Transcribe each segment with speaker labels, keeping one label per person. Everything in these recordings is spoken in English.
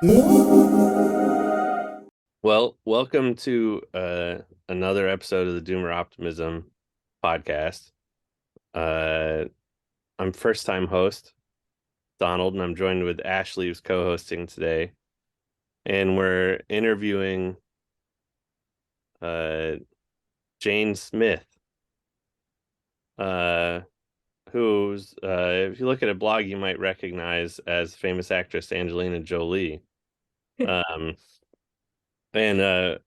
Speaker 1: Well, welcome to another episode of the Doomer Optimism podcast. Uh, I'm first time host Donald, and I'm joined with Ashley, who's co-hosting today, and we're interviewing uh, Jane Smith, uh, who's if you look at a blog, you might recognize as famous actress Angelina Jolie. Um, and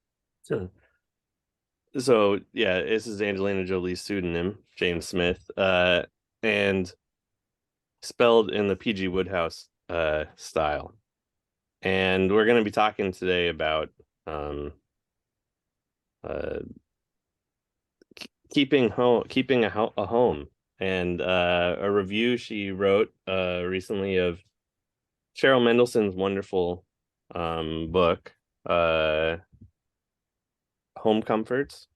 Speaker 1: So yeah, this is Angelina Jolie's pseudonym, James Smith, and spelled in the PG Woodhouse style. And we're going to be talking today about um, uh, keeping a home, and a review she wrote recently of Cheryl Mendelson's wonderful book, uh, Home Comforts.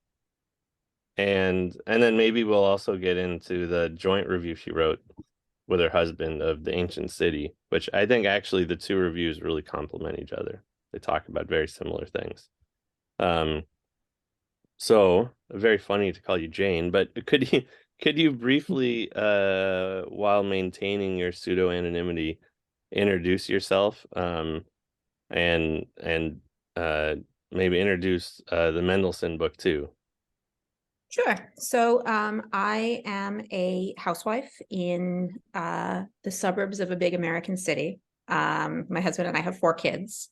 Speaker 1: And then maybe we'll also get into the joint review she wrote with her husband of The Ancient City, which I think actually the two reviews really complement each other. They talk about very similar things. Um, so very funny to call you Jane, but could you briefly, while maintaining your pseudo anonymity, introduce yourself, and uh, maybe introduce the Mendelson book too?
Speaker 2: Sure. I am a housewife in the suburbs of a big American city. My husband and I have 4 kids.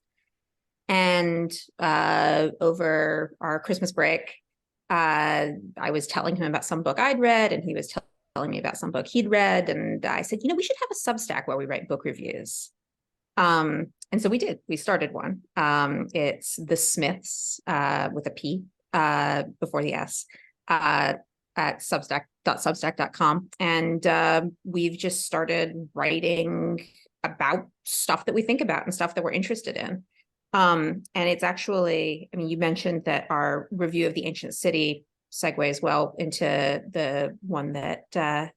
Speaker 2: And over our Christmas break, I was telling him about some book I'd read, and he was telling me about some book he'd read. And I said, we should have a Substack where we write book reviews. And so we did. We started one. It's the Smiths with a P before the S uh, at substack.substack.com. And we've just started writing about stuff that we think about and stuff that we're interested in. And it's actually, you mentioned that our review of The Ancient City segues well into the one that I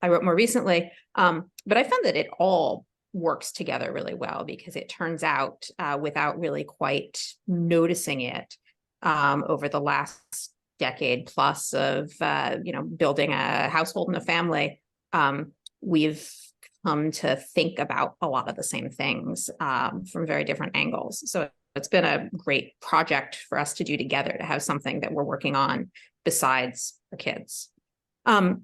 Speaker 2: wrote more recently. But I found that it all works together really well because it turns out, without really quite noticing it, over the last decade plus of building a household and a family, we've come to think about a lot of the same things from very different angles. So it's been a great project for us to do together, to have something that we're working on besides the kids. So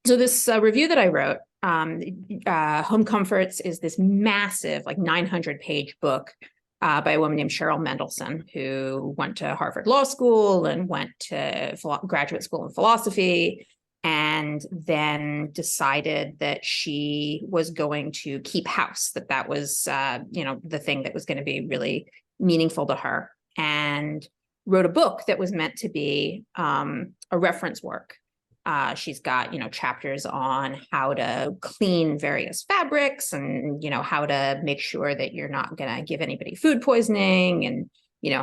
Speaker 2: this review that I wrote, Home Comforts, is this massive, like 900-page book by a woman named Cheryl Mendelson, who went to Harvard Law School and went to graduate school in philosophy, and then decided that she was going to keep house, that was, the thing that was going to be really meaningful to her, and wrote a book that was meant to be a reference work. She's got, chapters on how to clean various fabrics and, how to make sure that you're not going to give anybody food poisoning, and,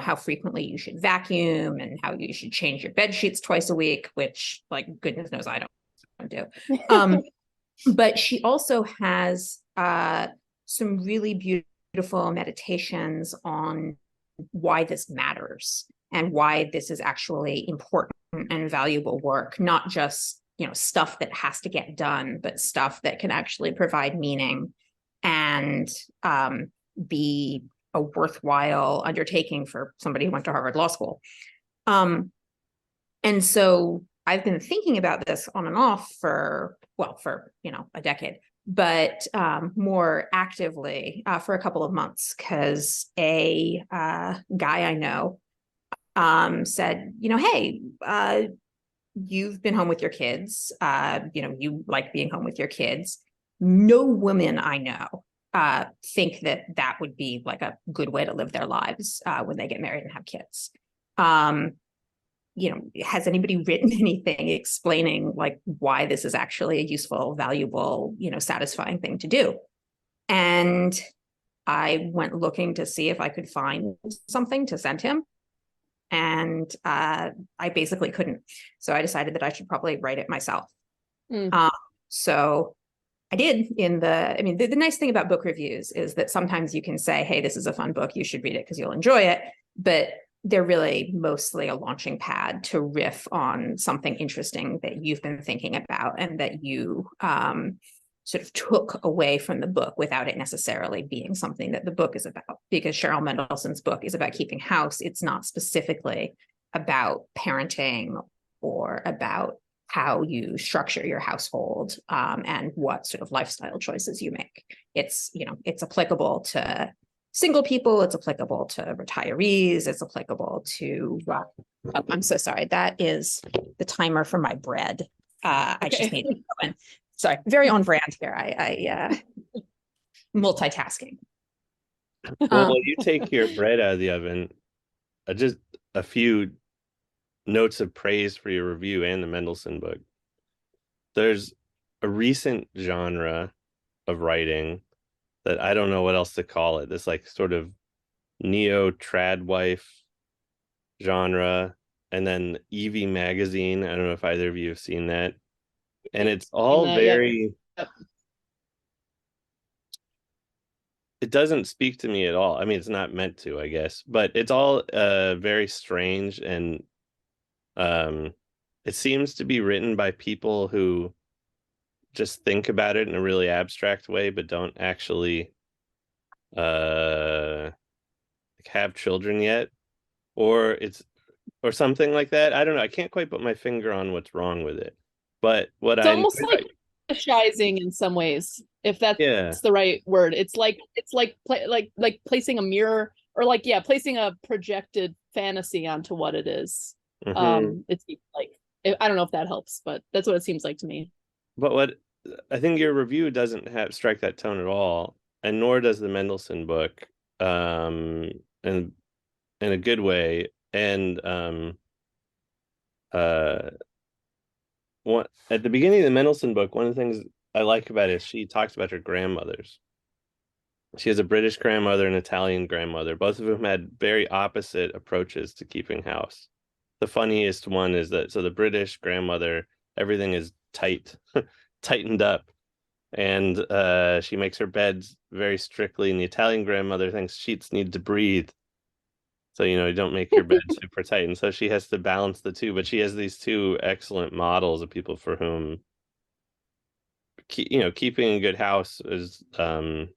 Speaker 2: how frequently you should vacuum, and how you should change your bed sheets twice a week, which, like, goodness knows I don't do. But she also has some really beautiful meditations on why this matters and why this is actually important and valuable work, not just, stuff that has to get done, but stuff that can actually provide meaning and be a worthwhile undertaking for somebody who went to Harvard Law School. And so I've been thinking about this on and off for a decade, but more actively for a couple of months, because a guy I know said, hey, you've been home with your kids. You like being home with your kids. No women I know think that would be like a good way to live their lives when they get married and have kids. Has anybody written anything explaining like why this is actually a useful, valuable, satisfying thing to do? And I went looking to see if I could find something to send him. And I basically couldn't. So I decided that I should probably write it myself.
Speaker 3: Mm.
Speaker 2: So I did the nice thing about book reviews is that sometimes you can say, hey, this is a fun book, you should read it because you'll enjoy it. But they're really mostly a launching pad to riff on something interesting that you've been thinking about and that you sort of took away from the book without it necessarily being something that the book is about. Because Cheryl Mendelson's book is about keeping house. It's not specifically about parenting or about how you structure your household and what sort of lifestyle choices you make. It's applicable to single people, it's applicable to retirees, it's applicable to, I'm so sorry, that is the timer for my bread. I just need to go in. Sorry, very on brand here. I multitasking.
Speaker 1: Well, while you take your bread out of the oven, just a few notes of praise for your review and the Mendelson book. There's a recent genre of writing that I don't know what else to call it. This like sort of neo trad wife genre, and then Evie magazine. I don't know if either of you have seen that. And it's all very it doesn't speak to me at all. I mean, it's not meant to, I guess, but it's all very strange, and it seems to be written by people who just think about it in a really abstract way, but don't actually have children yet, or something like that. I don't know. I can't quite put my finger on what's wrong with it. But what
Speaker 3: it's almost like fetishizing in some ways, if that's the right word. It's like placing a mirror, or placing a projected fantasy onto what it is. It's like, I don't know if that helps, but that's what it seems like to me.
Speaker 1: But what I think your review doesn't strike that tone at all, and nor does the Mendelson book, in a good way. And at the beginning of the Mendelson book, one of the things I like about it is she talks about her grandmothers. She has a British grandmother and an Italian grandmother. Both of them had very opposite approaches to keeping house. The funniest one is that, so the British grandmother, everything is tightened up, and she makes her beds very strictly, and the Italian grandmother thinks sheets need to breathe. So, you don't make your bed super tight. And so she has to balance the two, but she has these two excellent models of people for whom, keeping a good house was a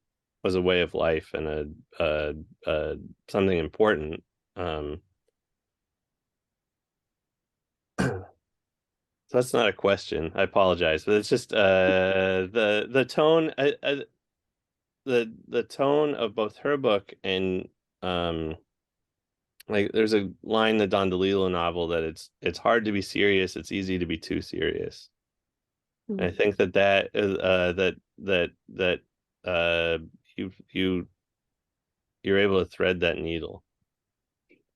Speaker 1: way of life and something important. So that's not a question. I apologize, but it's just the tone, the tone of both her book and like there's a line in the Don DeLillo novel that it's hard to be serious, it's easy to be too serious. And I think that you're able to thread that needle.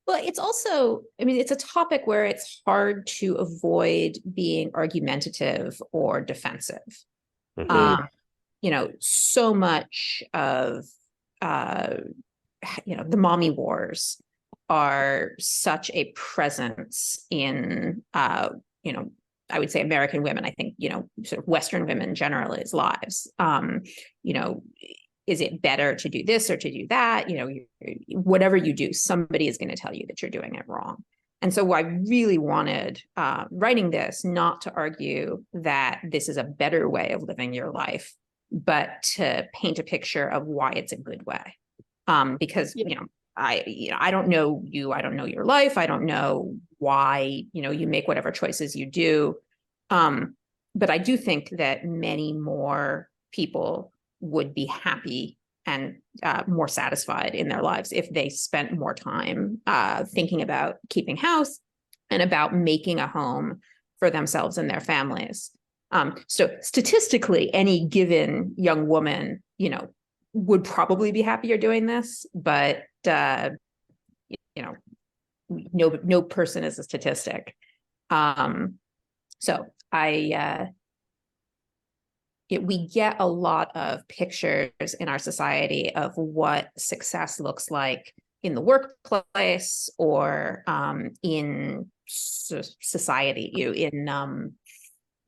Speaker 2: Well, it's also, it's a topic where it's hard to avoid being argumentative or defensive. So much of the mommy wars are such a presence in I would say American women, I think, sort of Western women generally's lives. Is it better to do this or to do that? Whatever you do, somebody is going to tell you that you're doing it wrong. And so I really wanted, writing this, not to argue that this is a better way of living your life, but to paint a picture of why it's a good way. Because, I don't know you, I don't know your life, I don't know why, you make whatever choices you do. But I do think that many more people would be happy and more satisfied in their lives if they spent more time thinking about keeping house and about making a home for themselves and their families. So statistically, any given young woman, would probably be happier doing this, but no person is a statistic. So we get a lot of pictures in our society of what success looks like in the workplace or in society,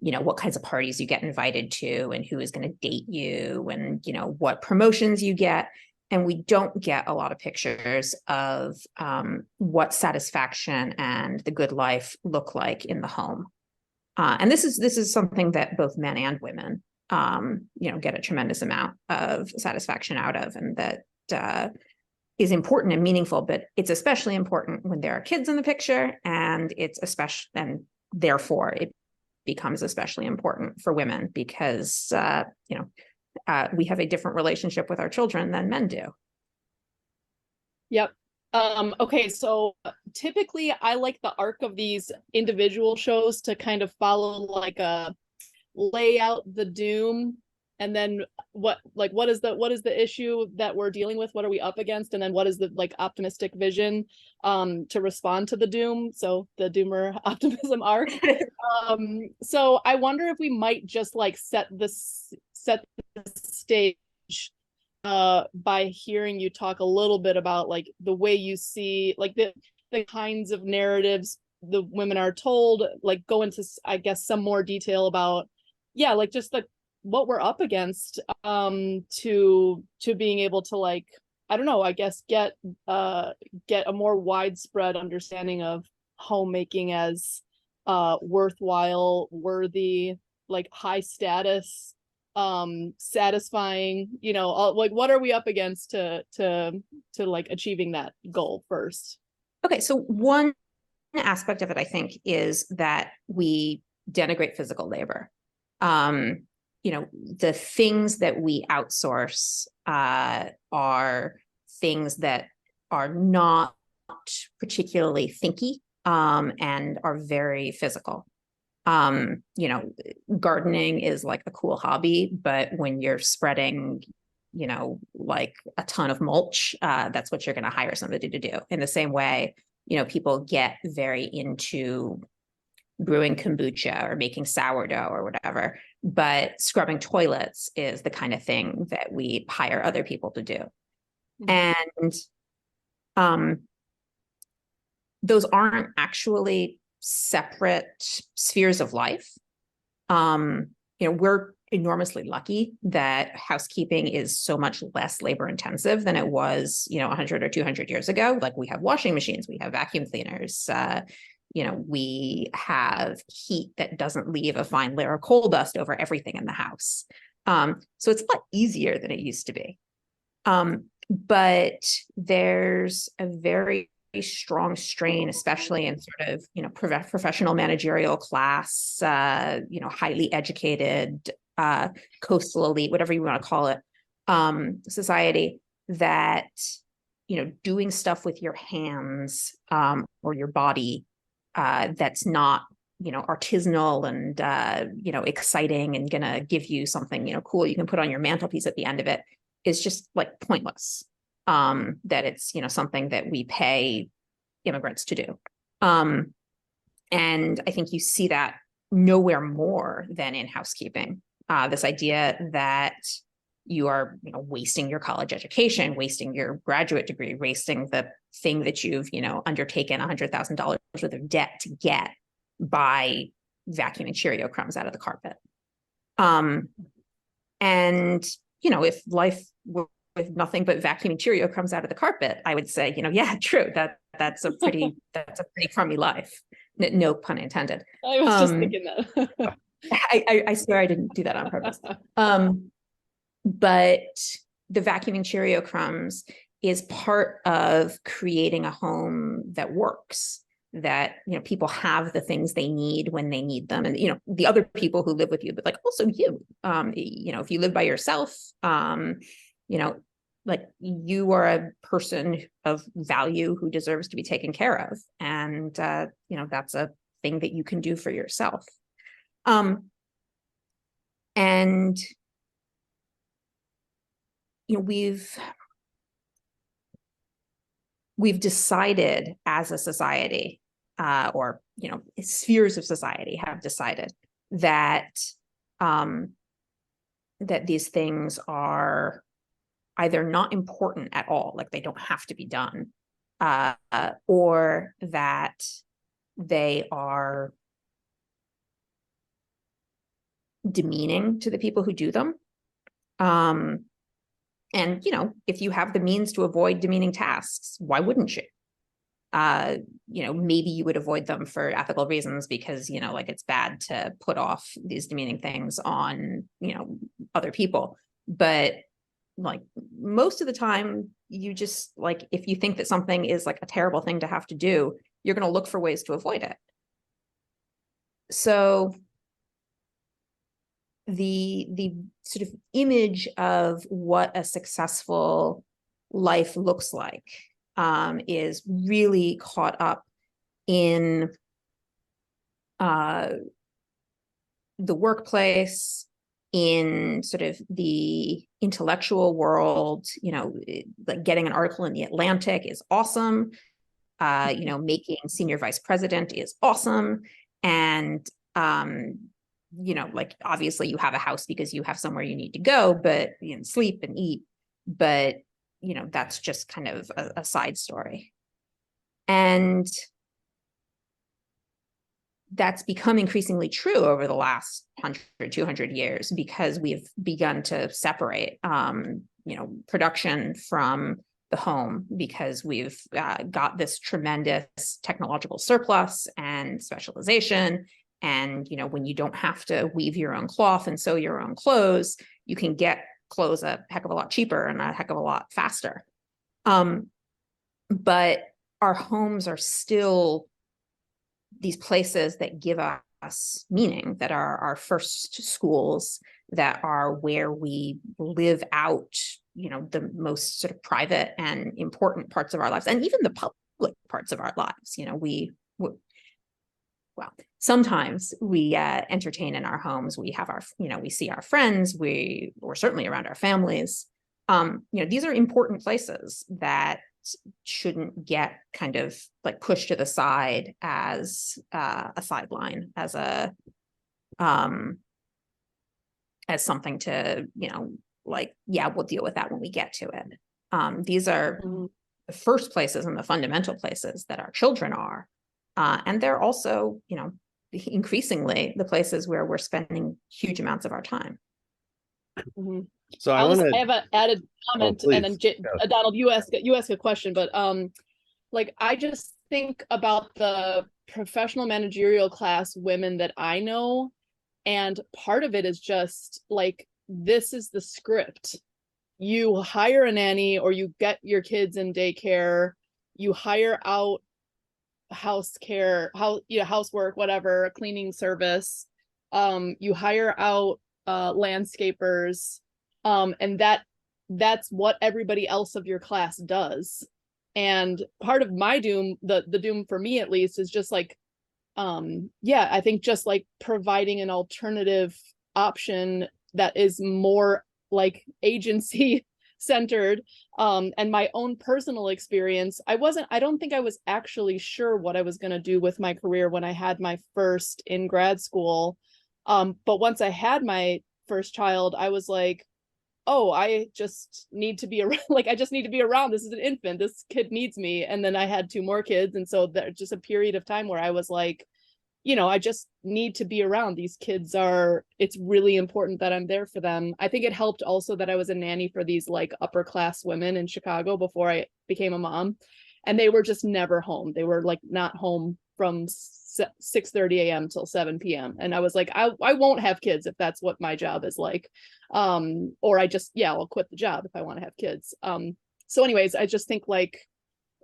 Speaker 2: what kinds of parties you get invited to and who is going to date you and, what promotions you get. And we don't get a lot of pictures of what satisfaction and the good life look like in the home. And this is something that both men and women, get a tremendous amount of satisfaction out of, and that is important and meaningful. But it's especially important when there are kids in the picture, and therefore it becomes especially important for women because we have a different relationship with our children than men do.
Speaker 3: Yep. Okay, so typically I like the arc of these individual shows to kind of follow like a lay out the doom, and then what is the issue that we're dealing with, what are we up against, and then what is the like optimistic vision to respond to the doom, so the doomer optimism arc. So I wonder if we might just like set the stage by hearing you talk a little bit about like the way you see like the kinds of narratives the women are told, like go into I guess some more detail about like just what we're up against to being able to like, I don't know, I guess get a more widespread understanding of homemaking as worthwhile, worthy, like high status, satisfying, like what are we up against to like achieving that goal first?
Speaker 2: Okay, so one aspect of it, I think, is that we denigrate physical labor. The things that we outsource are things that are not particularly thinky and are very physical. Gardening is like a cool hobby, but when you're spreading, like a ton of mulch, that's what you're going to hire somebody to do. In the same way, people get very into brewing kombucha or making sourdough or whatever, but scrubbing toilets is the kind of thing that we hire other people to do. And those aren't actually separate spheres of life. We're enormously lucky that housekeeping is so much less labor intensive than it was, 100 or 200 years ago. Like we have washing machines, we have vacuum cleaners, we have heat that doesn't leave a fine layer of coal dust over everything in the house. So it's a lot easier than it used to be. But there's a very strong strain, especially in sort of, professional managerial class, highly educated, coastal elite, whatever you want to call it, society, that, doing stuff with your hands or your body that's not, artisanal and, exciting and gonna give you something, cool you can put on your mantelpiece at the end of it is just like pointless. That it's, something that we pay immigrants to do. And I think you see that nowhere more than in housekeeping. This idea that you are, wasting your college education, wasting your graduate degree, wasting the thing that you've, undertaken $100,000 worth of debt to get by vacuuming Cheerio crumbs out of the carpet. And, if life were with nothing but vacuuming Cheerio crumbs out of the carpet, I would say, yeah, true. That's a pretty crummy life. No pun intended.
Speaker 3: I was just thinking that.
Speaker 2: I swear I didn't do that on purpose. But the vacuuming Cheerio crumbs is part of creating a home that works, that, people have the things they need when they need them. And, the other people who live with you, but like also you, if you live by yourself, like you are a person of value who deserves to be taken care of. And, that's a thing that you can do for yourself. And, we've decided as a society, or, spheres of society have decided that, that these things are either not important at all, like they don't have to be done, or that they are demeaning to the people who do them. And, if you have the means to avoid demeaning tasks, why wouldn't you? Maybe you would avoid them for ethical reasons because, like it's bad to put off these demeaning things on, other people. But like most of the time, you just like, if you think that something is like a terrible thing to have to do, you're going to look for ways to avoid it. So the sort of image of what a successful life looks like is really caught up in the workplace, in sort of the intellectual world. Like getting an article in the Atlantic is awesome. Making senior vice president is awesome. And, like obviously you have a house because you have somewhere you need to go, but sleep and eat. But that's just kind of a side story. And that's become increasingly true over the last 100, 200 years because we've begun to separate, production from the home, because we've got this tremendous technological surplus and specialization. And, when you don't have to weave your own cloth and sew your own clothes, you can get clothes a heck of a lot cheaper and a heck of a lot faster. But our homes are still these places that give us meaning, that are our first schools, that are where we live out, the most sort of private and important parts of our lives, and even the public parts of our lives. Sometimes we entertain in our homes. We have our, we see our friends. We're certainly around our families. These are important places that shouldn't get kind of like pushed to the side as a sideline, as something to, we'll deal with that when we get to it. These are the first places and the fundamental places that our children are. And they're also, increasingly the places where we're spending huge amounts of our time.
Speaker 3: Mm-hmm.
Speaker 1: So I
Speaker 3: have an added comment, and then Donald, you ask a question, but I just think about the professional managerial class women that I know, and part of it is just like, this is the script. You hire a nanny, or you get your kids in daycare, you hire out housework, whatever, a cleaning service, you hire out landscapers, and that's what everybody else of your class does. And part of my doom, the doom for me at least, is just like, I think just like providing an alternative option that is more like agency centered. And my own personal experience, I don't think I was actually sure what I was going to do with my career when I had my first in grad school. But once I had my first child, I was like, oh, I just need to be around. Like, I just need to be around. This is an infant. This kid needs me. And then I had 2 more kids. And so there's just a period of time where I was like, I just need to be around. These kids it's really important that I'm there for them. I think it helped also that I was a nanny for these like upper class women in Chicago before I became a mom. And they were just never home. They were like not home from 6:30 a.m. till 7 p.m. And I was like, I won't have kids if that's what my job is like. Or I'll quit the job if I want to have kids. So anyways, I just think like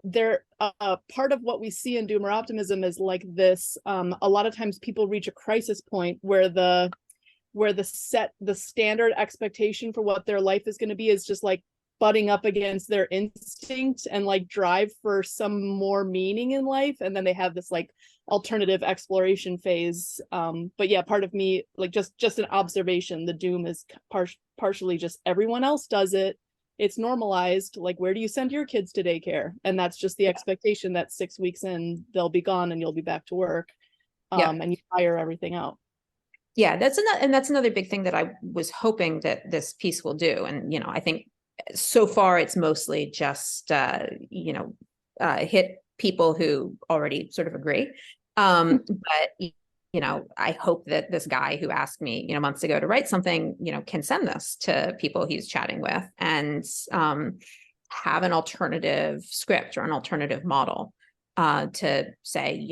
Speaker 3: there part of what we see in doomer optimism is like this. A lot of times people reach a crisis point where the standard expectation for what their life is going to be is just like butting up against their instinct and like drive for some more meaning in life, and then they have this like alternative exploration phase. But yeah, part of me, like just an observation, the doom is partially just everyone else does it. It's normalized. Like, where do you send your kids to daycare? And that's just the expectation that 6 weeks in they'll be gone and you'll be back to work. And you hire everything out.
Speaker 2: Yeah, that's another big thing that I was hoping that this piece will do. And I think so far it's mostly just hit people who already sort of agree. But I hope that this guy who asked me, months ago to write something, can send this to people he's chatting with and have an alternative script or an alternative model to say,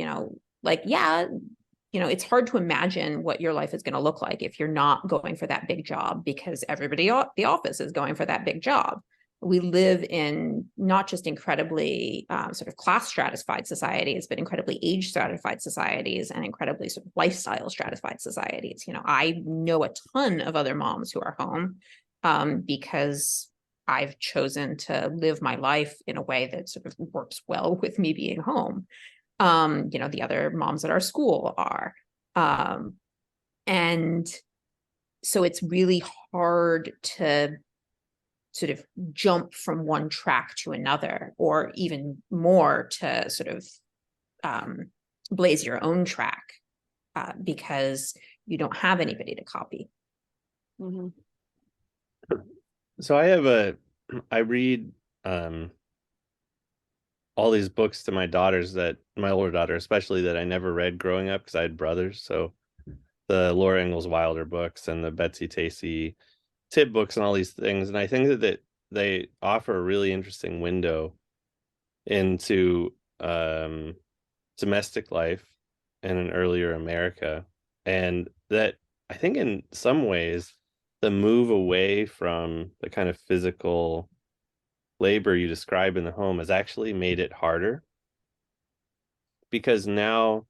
Speaker 2: it's hard to imagine what your life is going to look like if you're not going for that big job, because everybody at the office is going for that big job. We live in not just incredibly sort of class stratified societies, but incredibly age stratified societies and incredibly sort of lifestyle stratified societies. I know a ton of other moms who are home because I've chosen to live my life in a way that sort of works well with me being home. The other moms at our school are. And so it's really hard to sort of jump from one track to another, or even more to sort of blaze your own track because you don't have anybody to copy.
Speaker 3: Mm-hmm.
Speaker 1: So I read all these books to my daughters, that my older daughter especially, that I never read growing up because I had brothers. So the Laura Ingalls Wilder books and the Betsy Tacy Tibb books and all these things. And I think that they offer a really interesting window into domestic life in an earlier America. And that I think in some ways the move away from the kind of physical labor you describe in the home has actually made it harder, because now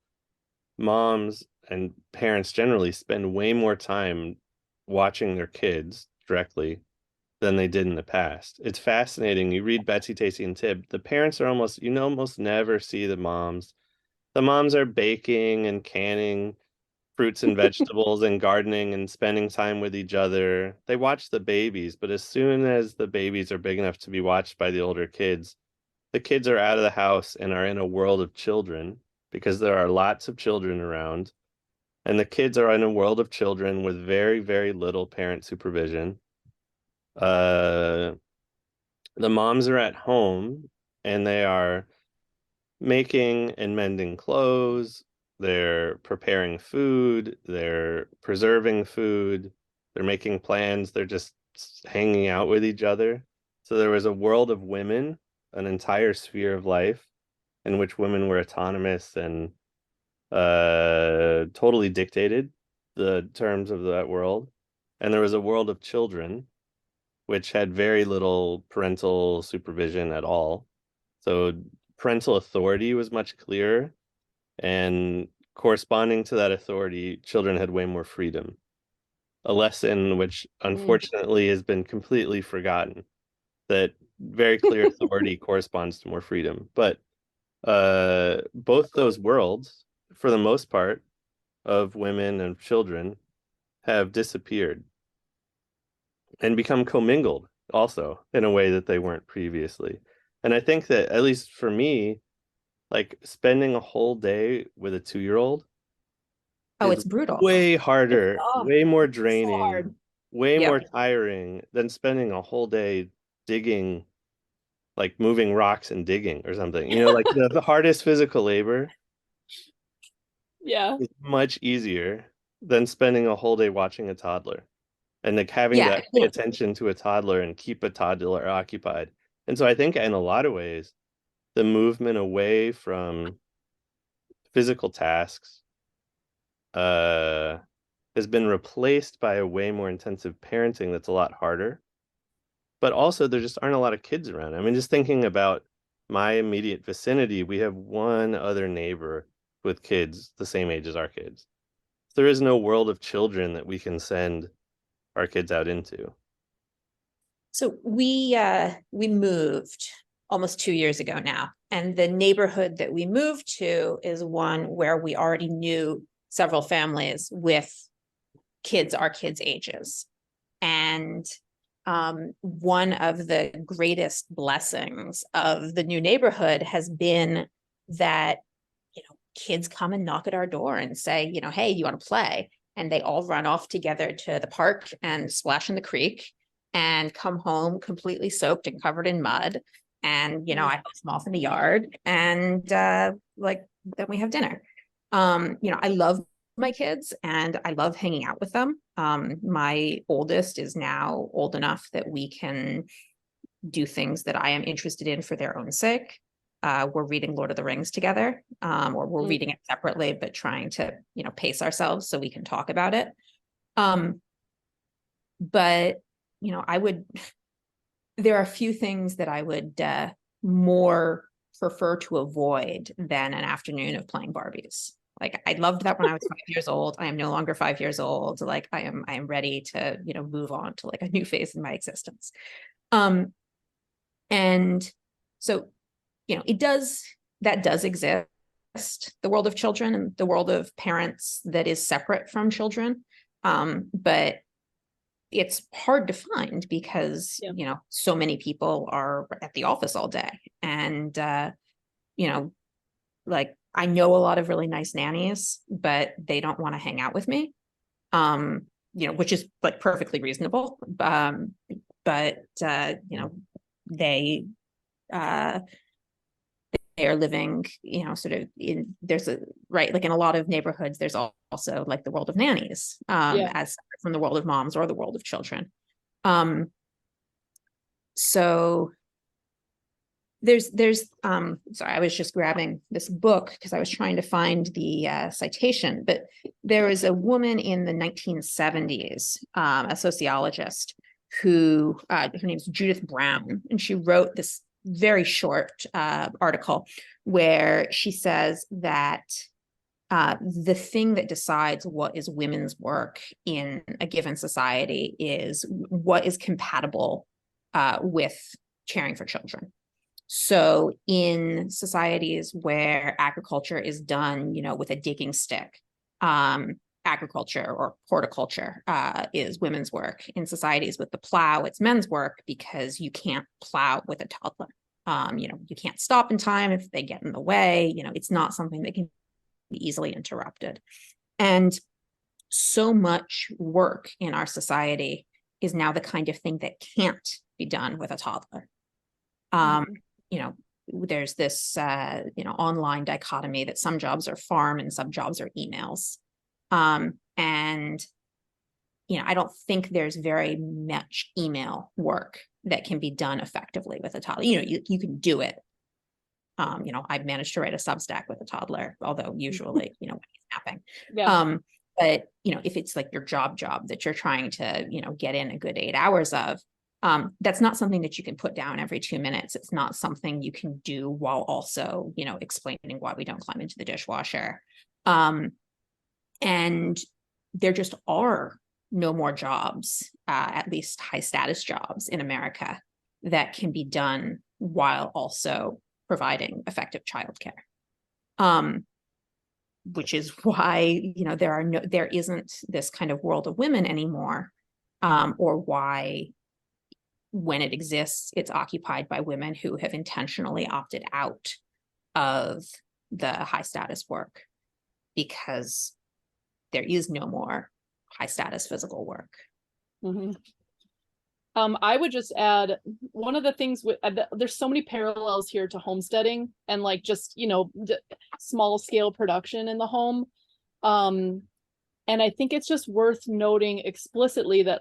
Speaker 1: moms and parents generally spend way more time watching their kids directly than they did in the past. It's fascinating. You read Betsy, Tacy, and Tibb, the parents are almost never see the moms. The moms are baking and canning fruits and vegetables and gardening and spending time with each other. They watch the babies, but as soon as the babies are big enough to be watched by the older kids, the kids are out of the house and are in a world of children, because there are lots of children around. And the kids are in a world of children with very, very little parent supervision. The moms are at home and they are making and mending clothes, they're preparing food, they're preserving food, they're making plans, they're just hanging out with each other. So there was a world of women, an entire sphere of life in which women were autonomous and totally dictated the terms of that world. And there was a world of children which had very little parental supervision at all. So parental authority was much clearer, and corresponding to that authority, children had way more freedom. A lesson which unfortunately has been completely forgotten, that very clear authority corresponds to more freedom. But both those worlds, for the most part, of women and children have disappeared and become commingled also in a way that they weren't previously. And I think that, at least for me, like spending a whole day with a 2-year-old
Speaker 2: it's brutal.
Speaker 1: Way harder, way more draining,
Speaker 3: So
Speaker 1: way more tiring than spending a whole day digging, like moving rocks and digging or something. Like the hardest physical labor is much easier than spending a whole day watching a toddler and like having to pay attention to a toddler and keep a toddler occupied. And so I think in a lot of ways, the movement away from physical tasks has been replaced by a way more intensive parenting that's a lot harder. But also there just aren't a lot of kids around. I mean, just thinking about my immediate vicinity, we have one other neighbor with kids the same age as our kids. There is no world of children that we can send our kids out into.
Speaker 2: So we moved almost 2 years ago now, and the neighborhood that we moved to is one where we already knew several families with kids our kids' ages. And one of the greatest blessings of the new neighborhood has been that, kids come and knock at our door and say, hey, you want to play? And they all run off together to the park and splash in the creek and come home completely soaked and covered in mud. And, I hose them off in the yard, and then we have dinner. I love my kids and I love hanging out with them. My oldest is now old enough that we can do things that I am interested in for their own sake. We're reading Lord of the Rings together, or we're reading it separately, but trying to, pace ourselves so we can talk about it. But, there are a few things that I would more prefer to avoid than an afternoon of playing Barbies. Like I loved that when I was 5 years old. I am no longer 5 years old. Like I am ready to, move on to like a new phase in my existence. And so, that does exist, the world of children and the world of parents that is separate from children. But it's hard to find because, so many people are at the office all day. And, like I know a lot of really nice nannies, but they don't want to hang out with me, which is like perfectly reasonable. But they are living, sort of there's like in a lot of neighborhoods, there's also like the world of nannies, as separate from the world of moms or the world of children. So there's sorry, I was just grabbing this book because I was trying to find the citation, but there was a woman in the 1970s, a sociologist who her name's Judith Brown, and she wrote this very short article where she says that the thing that decides what is women's work in a given society is what is compatible with caring for children. So in societies where agriculture is done, with a digging stick, agriculture or horticulture is women's work. In societies with the plow, it's men's work because you can't plow with a toddler. You can't stop in time if they get in the way. It's not something that can be easily interrupted. And so much work in our society is now the kind of thing that can't be done with a toddler. There's this, online dichotomy that some jobs are farm and some jobs are emails. And I don't think there's very much email work that can be done effectively with a toddler. You can do it. I've managed to write a Substack with a toddler, although usually, when he's napping.
Speaker 3: Yeah.
Speaker 2: But if it's like your job that you're trying to, get in a good 8 hours of, that's not something that you can put down every 2 minutes. It's not something you can do while also, explaining why we don't climb into the dishwasher. And there just are no more jobs, at least high status jobs in America, that can be done while also providing effective childcare. Which is why, there isn't this kind of world of women anymore, or why when it exists, it's occupied by women who have intentionally opted out of the high status work because there is no more high status physical work.
Speaker 3: Mm-hmm. I would just add one of the things with there's so many parallels here to homesteading and like just small scale production in the home, and I think it's just worth noting explicitly that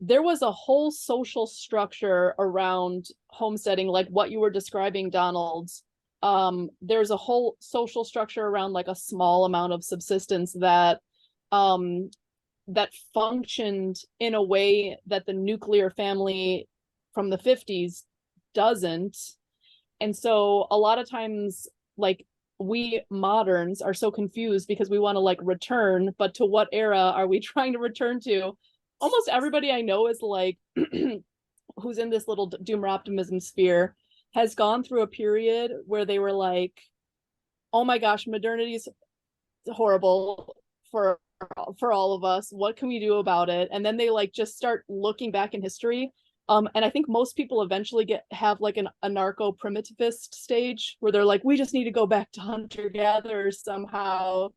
Speaker 3: there was a whole social structure around homesteading, like what you were describing, Donald. There's a whole social structure around like a small amount of subsistence that that functioned in a way that the nuclear family from the 50s doesn't. And so a lot of times, like, we moderns are so confused because we want to like return, but to what era are we trying to return to? Almost everybody I know is like, who's in this little doomer optimism sphere, has gone through a period where they were like, oh my gosh, modernity is horrible for all of us. What can we do about it? And then they like just start looking back in history. And I think most people eventually have like an anarcho-primitivist stage where they're like, we just need to go back to hunter-gatherers somehow.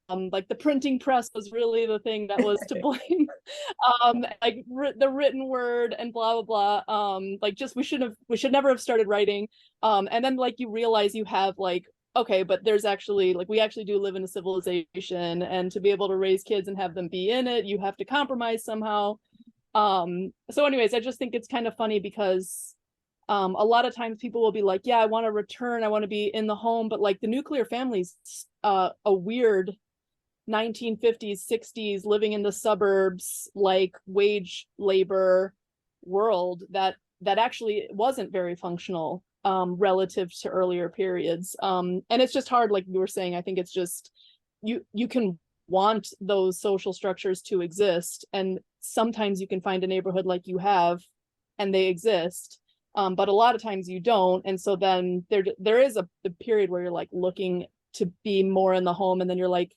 Speaker 3: Like the printing press was really the thing that was to blame. Like the written word and blah blah blah. Like just we should never have started writing. And then like you realize you have like okay, but there's actually, like, we actually do live in a civilization, and to be able to raise kids and have them be in it, you have to compromise somehow. So anyways, I just think it's kind of funny because a lot of times people will be like, yeah, I want to return, I want to be in the home, but like the nuclear family's a weird 1950s, 60s, living in the suburbs, like wage labor world that actually wasn't very functional relative to earlier periods. And it's just hard, like you were saying. I think it's just you can want those social structures to exist, and sometimes you can find a neighborhood like you have and they exist, but a lot of times you don't. And so then there is a period where you're like looking to be more in the home, and then you're like,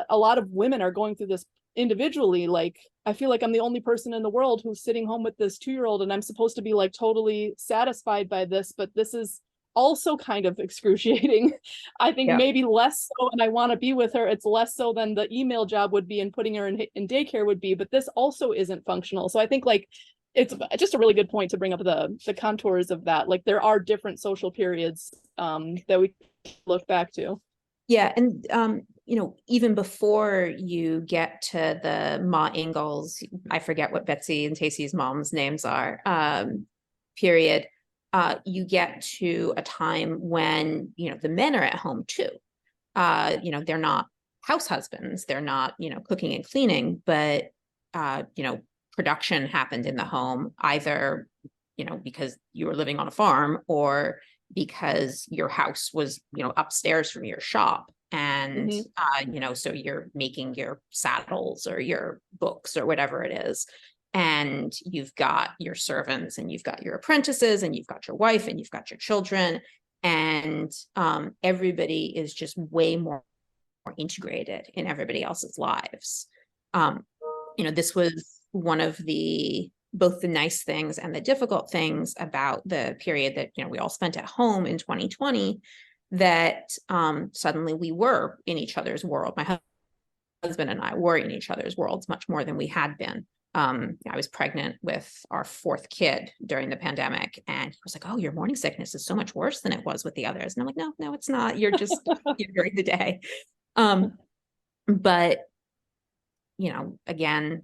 Speaker 3: a lot of women are going through this individually. Like, I feel like I'm the only person in the world who's sitting home with this 2-year-old, and I'm supposed to be like totally satisfied by this, but this is also kind of excruciating. I think maybe less so, and I want to be with her. It's less so than the email job would be and putting her in daycare would be, but this also isn't functional. So I think like it's just a really good point to bring up the contours of that. Like there are different social periods that we look back to.
Speaker 2: Yeah, and you know, even before you get to the Ma Ingalls, I forget what Betsy and Tacy's mom's names are, period, you get to a time when, you know, the men are at home too. You know, they're not house husbands, they're not, you know, cooking and cleaning, but you know, production happened in the home, either, you know, because you were living on a farm or because your house was, you know, upstairs from your shop. And, you know, so you're making your saddles or your books or whatever it is. And you've got your servants and you've got your apprentices and you've got your wife and you've got your children. And everybody is just way more integrated in everybody else's lives. You know, this was one of the both the nice things and the difficult things about the period that, you know, we all spent at home in 2020, that suddenly we were in each other's world. My husband and I were in each other's worlds much more than we had been. I was pregnant with our 4th kid during the pandemic, and he was like, "Oh, your morning sickness is so much worse than it was with the others." And I'm like, "No, it's not. You're just you're during the day." But you know, again,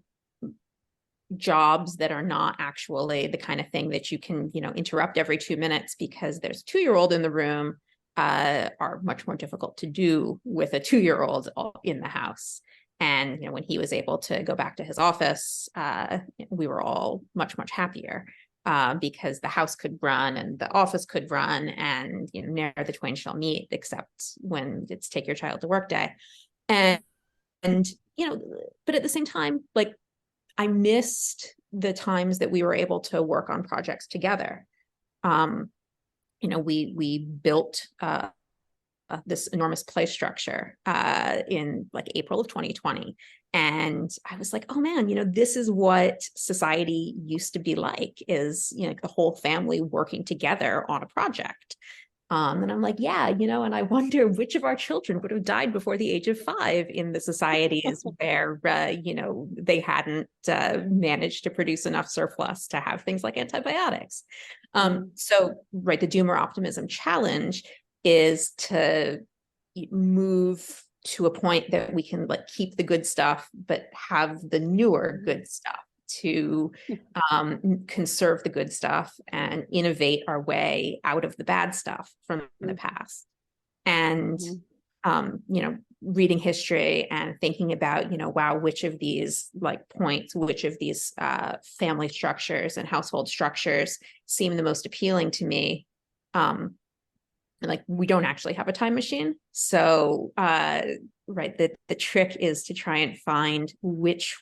Speaker 2: jobs that are not actually the kind of thing that you can, you know, interrupt every 2 minutes because there's a 2-year-old in the room, are much more difficult to do with a 2-year-old in the house. And, you know, when he was able to go back to his office, we were all much, much happier because the house could run and the office could run, and, you know, ne'er the twain shall meet, except when it's take your child to work day. And, you know, but at the same time, like, I missed the times that we were able to work on projects together. You know, we built this enormous play structure in like April of 2020. And I was like, oh man, you know, this is what society used to be like, is, you know, the whole family working together on a project. And I'm like, yeah, you know, and I wonder which of our children would have died before the age of 5 in the societies where, you know, they hadn't managed to produce enough surplus to have things like antibiotics. So, right, the doomer optimism challenge is to move to a point that we can like keep the good stuff, but have the newer good stuff to conserve the good stuff and innovate our way out of the bad stuff from the past. And, you know, reading history and thinking about, you know, wow, which of these like points, which of these family structures and household structures seem the most appealing to me. And like, we don't actually have a time machine. So, right, the trick is to try and find which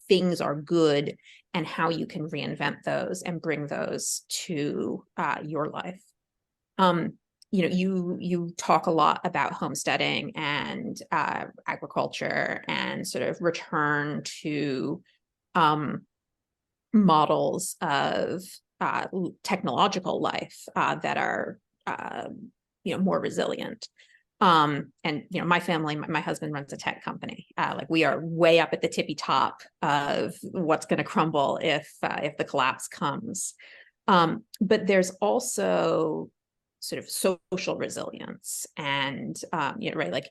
Speaker 2: things are good and how you can reinvent those and bring those to your life. You know, you talk a lot about homesteading and agriculture and sort of return to models of technological life that are you know, more resilient. And, you know, my family, my husband runs a tech company. Like, we are way up at the tippy top of what's going to crumble if the collapse comes. But there's also sort of social resilience and, right, like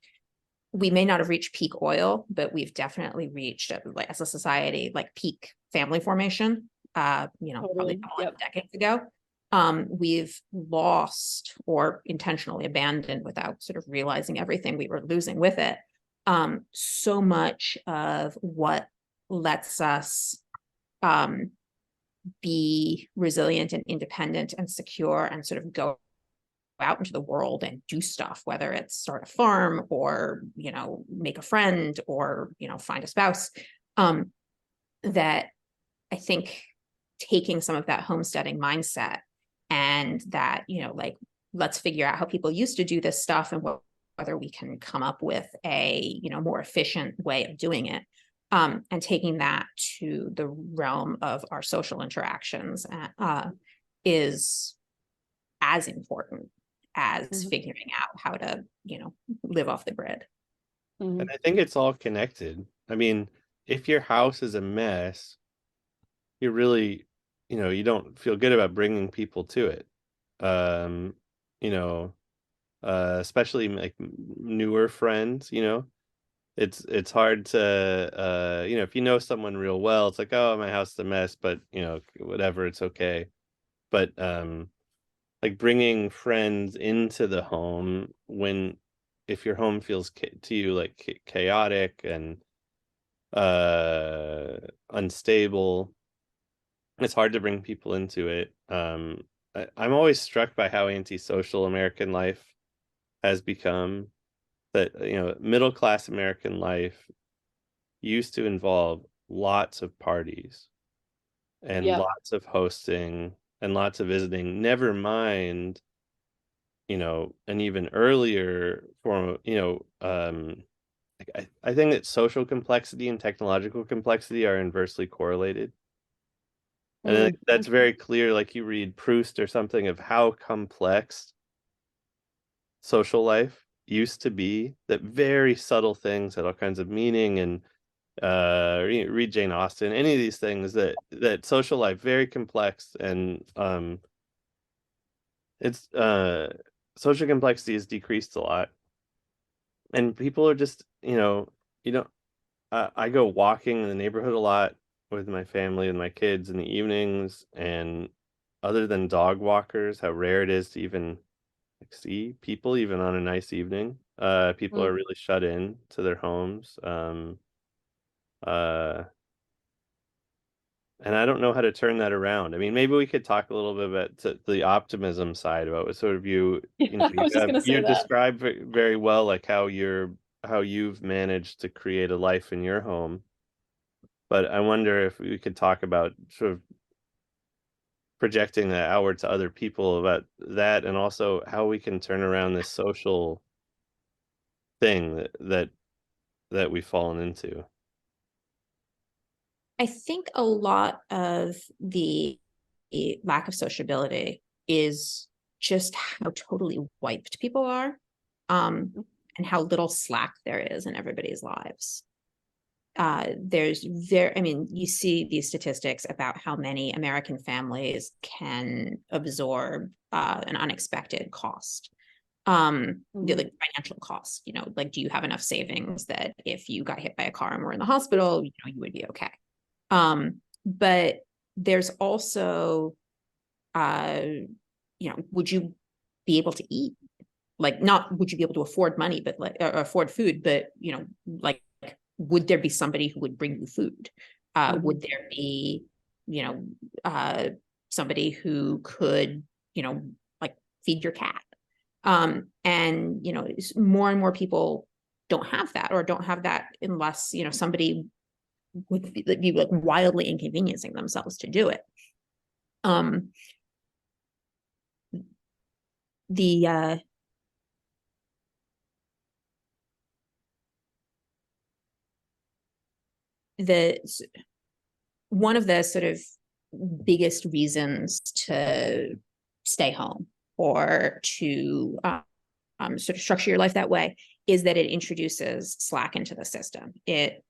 Speaker 2: we may not have reached peak oil, but we've definitely reached, like as a society, like peak family formation, probably a couple of decades ago. We've lost or intentionally abandoned without sort of realizing everything we were losing with it. So much of what lets us be resilient and independent and secure and sort of go out into the world and do stuff, whether it's start a farm or, make a friend or, find a spouse, that I think taking some of that homesteading mindset and that, like, let's figure out how people used to do this stuff and whether we can come up with a, more efficient way of doing it. And taking that to the realm of our social interactions is as important as figuring out how to, live off the grid.
Speaker 1: And I think it's all connected. I mean, if your house is a mess, you really, you don't feel good about bringing people to it. Especially like newer friends, it's hard to, if you know someone real well, it's like, oh, my house is a mess, but whatever, it's okay. But like bringing friends into the home if your home feels to you like chaotic and unstable, it's hard to bring people into it. I'm always struck by how antisocial American life has become. That middle class American life used to involve lots of parties and lots of hosting and lots of visiting, never mind an even earlier form of I think that social complexity and technological complexity are inversely correlated. And I think that's very clear, like you read Proust or something, of how complex social life used to be, that very subtle things had all kinds of meaning. And read Jane Austen, any of these things, that social life very complex, and it's social complexity has decreased a lot, and people are just I go walking in the neighborhood a lot with my family and my kids in the evenings, and other than dog walkers, how rare it is to even see people even on a nice evening. People are really shut in to their homes. And I don't know how to turn that around. I mean, maybe we could talk a little bit about the optimism side about what sort of you describe very well, like how you've managed to create a life in your home. But I wonder if we could talk about sort of projecting that outward to other people about that, and also how we can turn around this social thing that we've fallen into.
Speaker 2: I think a lot of the lack of sociability is just how totally wiped people are, and how little slack there is in everybody's lives. You see these statistics about how many American families can absorb an unexpected cost, like financial cost, like, do you have enough savings that if you got hit by a car and were in the hospital, you would be okay. But there's also, would you be able to eat? Like, not would you be able to afford money, but like afford food, but like, would there be somebody who would bring you food? Would there be, somebody who could, like feed your cat? And more and more people don't have that, or don't have that unless somebody would be like wildly inconveniencing themselves to do it. One of the sort of biggest reasons to stay home or to sort of structure your life that way is that it introduces slack into the system. It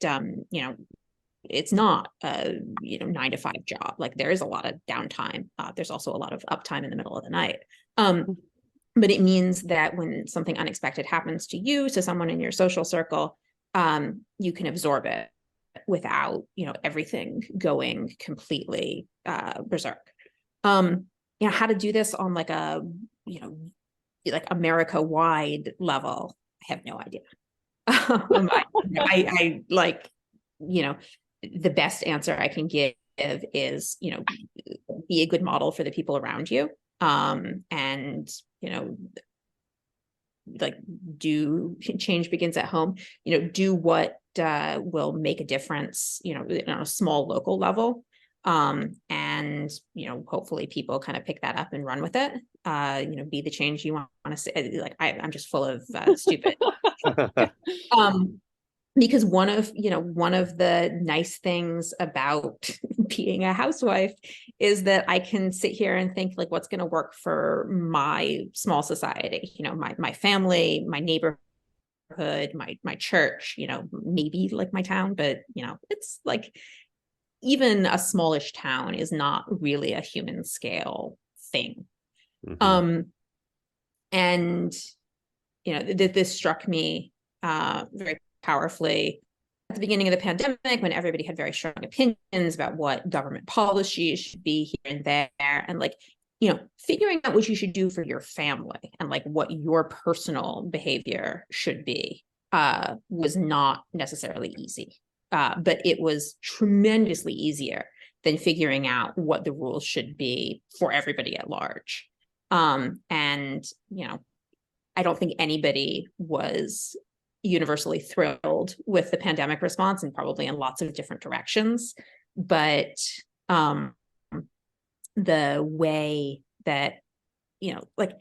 Speaker 2: it's not a 9-to-5 job. Like, there is a lot of downtime. There's also a lot of uptime in the middle of the night. but it means that when something unexpected happens to you, to someone in your social circle, you can absorb it without, everything going completely berserk. How to do this on like a, like America-wide level, I have no idea. I like, the best answer I can give is, be a good model for the people around you. And, like do change begins at home, do what will make a difference, on a small local level. And, hopefully people kind of pick that up and run with it. Be the change you want to see. Like I'm just full of stupid. Because one of the nice things about being a housewife is that I can sit here and think like what's going to work for my small society, my family, my neighborhood, my church, maybe like my town, but it's like even a smallish town is not really a human scale thing. Mm-hmm. And this struck me very powerfully at the beginning of the pandemic when everybody had very strong opinions about what government policies should be here and there, and like figuring out what you should do for your family and like what your personal behavior should be was not necessarily easy, but it was tremendously easier than figuring out what the rules should be for everybody at large. And I don't think anybody was universally thrilled with the pandemic response, and probably in lots of different directions. But the way that, like,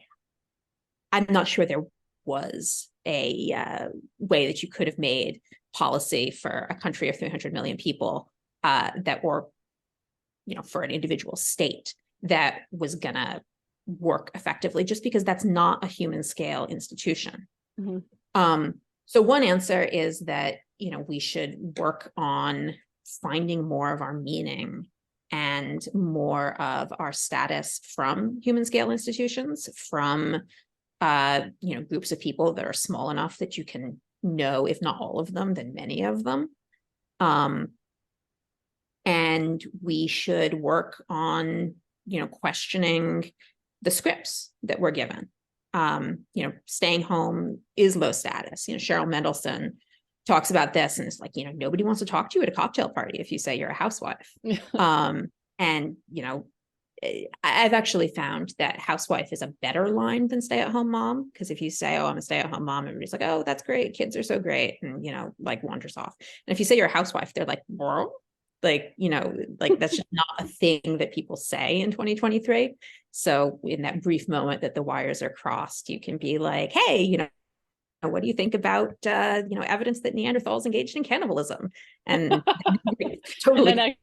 Speaker 2: I'm not sure there was a way that you could have made policy for a country of 300 million people that were, for an individual state that was gonna work effectively, just because that's not a human scale institution. Mm-hmm. So one answer is that, we should work on finding more of our meaning and more of our status from human scale institutions, from, groups of people that are small enough that you can know, if not all of them, then many of them. And we should work on, questioning the scripts that we're given. Staying home is low status. Cheryl Mendelson talks about this, and it's like, nobody wants to talk to you at a cocktail party if you say you're a housewife. And, I've actually found that housewife is a better line than stay-at-home mom, because if you say, oh, I'm a stay-at-home mom, everybody's like, oh, that's great, kids are so great, and, like wanders off. And if you say you're a housewife, they're like, bro, like, like that's just not a thing that people say in 2023. So in that brief moment that the wires are crossed, you can be like, hey, what do you think about, evidence that Neanderthals engaged in cannibalism? And totally. And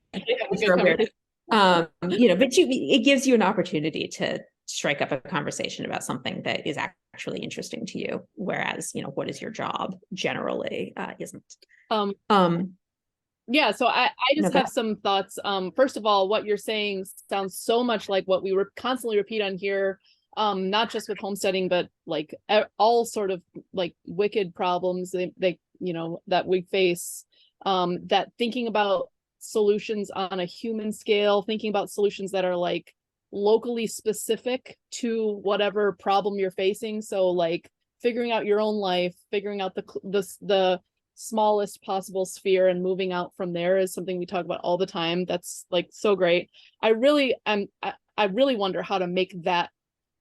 Speaker 2: but it gives you an opportunity to strike up a conversation about something that is actually interesting to you. Whereas, what is your job generally isn't.
Speaker 3: Yeah, so I just have some thoughts. First of all, what you're saying sounds so much like what we were constantly repeat on here, not just with homesteading, but like all sort of like wicked problems they that we face. That thinking about solutions on a human scale, thinking about solutions that are like locally specific to whatever problem you're facing. So like figuring out your own life, figuring out the smallest possible sphere and moving out from there is something we talk about all the time. That's like so great. I really wonder how to make that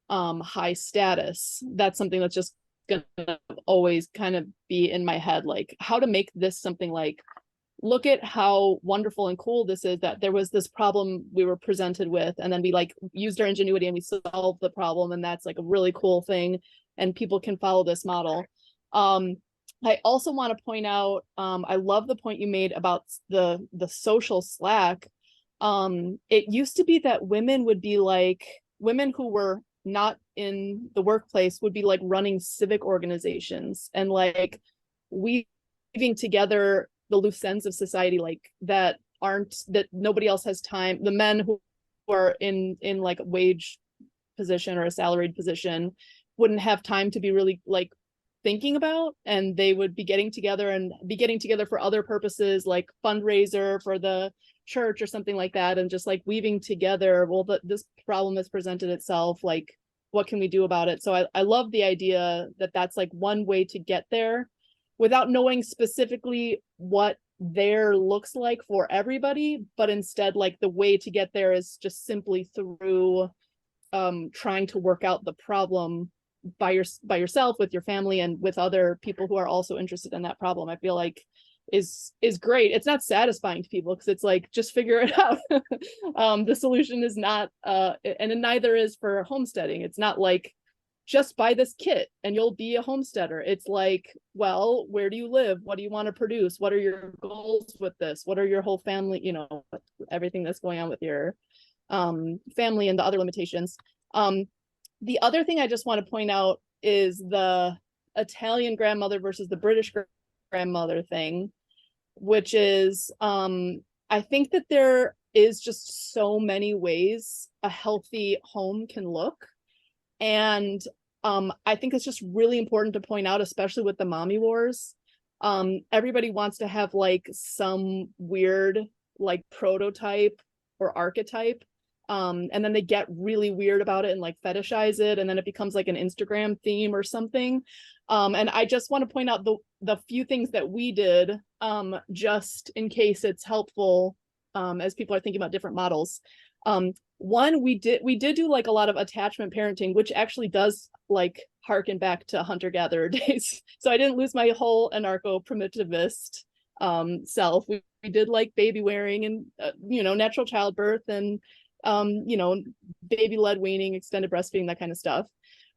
Speaker 3: high status. That's something that's just gonna always kind of be in my head, like how to make this something like, look at how wonderful and cool this is, that there was this problem we were presented with, and then we like used our ingenuity and we solved the problem, and that's like a really cool thing, and people can follow this model. I also want to point out, I love the point you made about the social slack. It used to be that women who were not in the workplace would be like running civic organizations and like weaving together the loose ends of society, like that nobody else has time. The men who are in like a wage position or a salaried position wouldn't have time to be really like thinking about, and they would be getting together for other purposes, like fundraiser for the church or something like that, and just like weaving together, well, this problem has presented itself, like what can we do about it? So I love the idea that that's like one way to get there without knowing specifically what there looks like for everybody, but instead like the way to get there is just simply through trying to work out the problem by yourself, with your family, and with other people who are also interested in that problem. I feel like is great. It's not satisfying to people because it's like, just figure it out. The solution is not and neither is for homesteading. It's not like just buy this kit and you'll be a homesteader. It's like, well, where do you live? What do you want to produce? What are your goals with this? What are your whole family, you know, everything that's going on with your family and the other limitations. The other thing I just want to point out is the Italian grandmother versus the British grandmother thing, which is, I think that there is just so many ways a healthy home can look. And I think it's just really important to point out, especially with the mommy wars. Everybody wants to have like some weird like prototype or archetype. And then they get really weird about it and like fetishize it, and then it becomes like an Instagram theme or something. And I just want to point out the few things that we did, just in case it's helpful, as people are thinking about different models. One, we did do like a lot of attachment parenting, which actually does like harken back to hunter-gatherer days. So I didn't lose my whole anarcho-primitivist self. We did like baby wearing and you know, natural childbirth and you know, baby-led weaning, extended breastfeeding, that kind of stuff.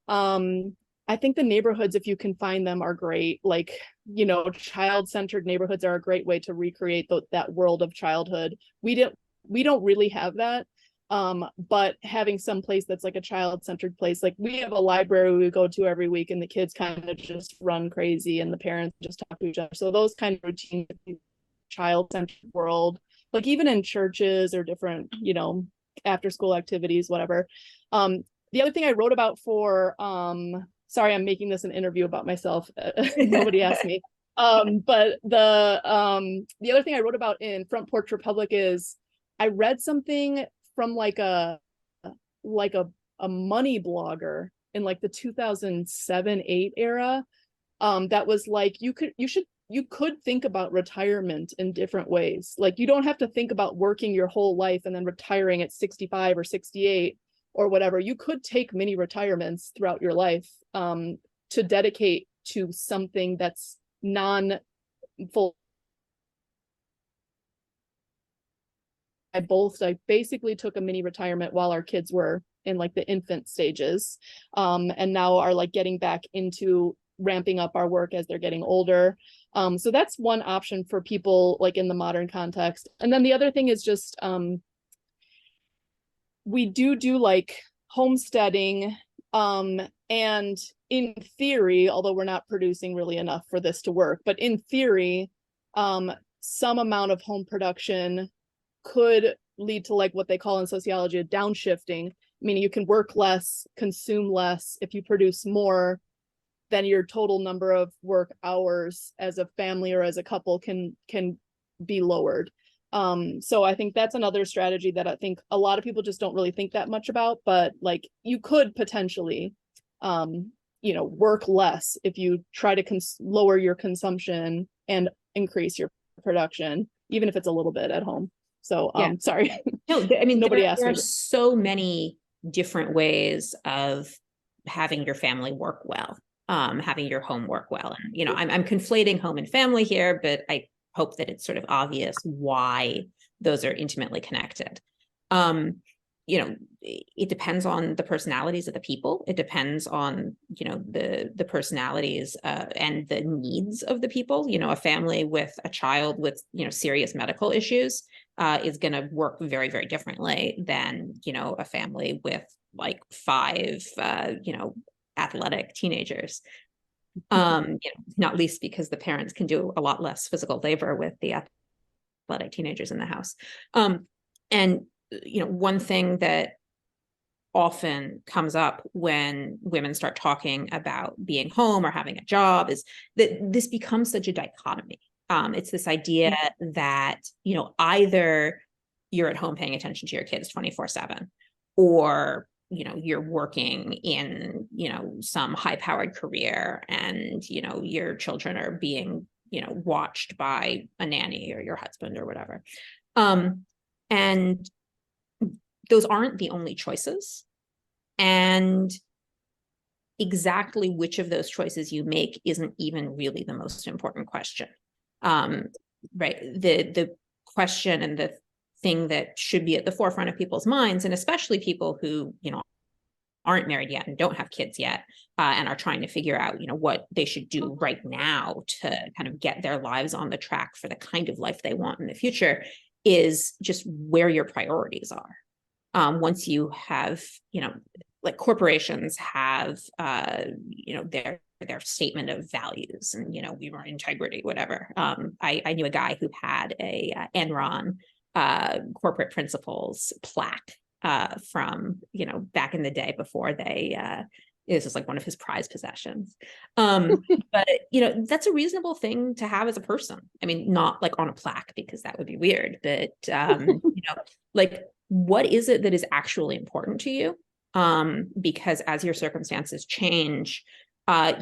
Speaker 3: I think the neighborhoods, if you can find them, are great. Like, you know, child-centered neighborhoods are a great way to recreate that world of childhood. We don't really have that. But having some place that's like a child-centered place, like we have a library we go to every week, and the kids kind of just run crazy and the parents just talk to each other. So those kind of routines, child-centered world, like even in churches or different, you know, after school activities, whatever. The other thing I wrote about for, sorry, I'm making this an interview about myself. Nobody asked me. But the other thing I wrote about in Front Porch Republic is I read something from like a money blogger in like the 2007-8 era, that was like, you could think about retirement in different ways. Like you don't have to think about working your whole life and then retiring at 65 or 68 or whatever. You could take mini retirements throughout your life, to dedicate to something that's non-full. I basically took a mini retirement while our kids were in like the infant stages, and now are like getting back into ramping up our work as they're getting older. So that's one option for people like in the modern context. And then the other thing is just, we do like homesteading, and in theory, although we're not producing really enough for this to work, but in theory, some amount of home production could lead to like what they call in sociology a downshifting, meaning you can work less, consume less. If you produce more, then your total number of work hours as a family or as a couple can be lowered. So I think that's another strategy that I think a lot of people just don't really think that much about, but like you could potentially, you know, work less if you try to lower your consumption and increase your production, even if it's a little bit at home. So yeah. Sorry.
Speaker 2: No, I mean,
Speaker 3: nobody
Speaker 2: there
Speaker 3: asked me.
Speaker 2: are so many different ways of having your family work well, having your home work well. And, you know, I'm conflating home and family here, but I hope that it's sort of obvious why those are intimately connected. You know, it depends on the personalities of the people. It depends on, you know, the personalities and the needs of the people. You know, a family with a child with, you know, serious medical issues is going to work very, very differently than, you know, a family with like 5, you know, athletic teenagers. You know, not least because the parents can do a lot less physical labor with the athletic teenagers in the house. And you know, one thing that often comes up when women start talking about being home or having a job is that this becomes such a dichotomy. It's this idea that, you know, either you're at home paying attention to your kids 24/7, or, you know, you're working in, you know, some high-powered career and, you know, your children are being, you know, watched by a nanny or your husband or whatever. And those aren't the only choices. And exactly which of those choices you make isn't even really the most important question. Right. The question and the thing that should be at the forefront of people's minds, and especially people who, you know, aren't married yet and don't have kids yet, and are trying to figure out, you know, what they should do right now to kind of get their lives on the track for the kind of life they want in the future, is just where your priorities are. Once you have, you know, like corporations have, you know, their statement of values and, you know, we were integrity, whatever. I knew a guy who had a Enron corporate principles plaque from, you know, back in the day before they, it was just like one of his prized possessions. But, you know, that's a reasonable thing to have as a person. I mean, not like on a plaque because that would be weird, but, you know, like, what is it that is actually important to you? Because as your circumstances change,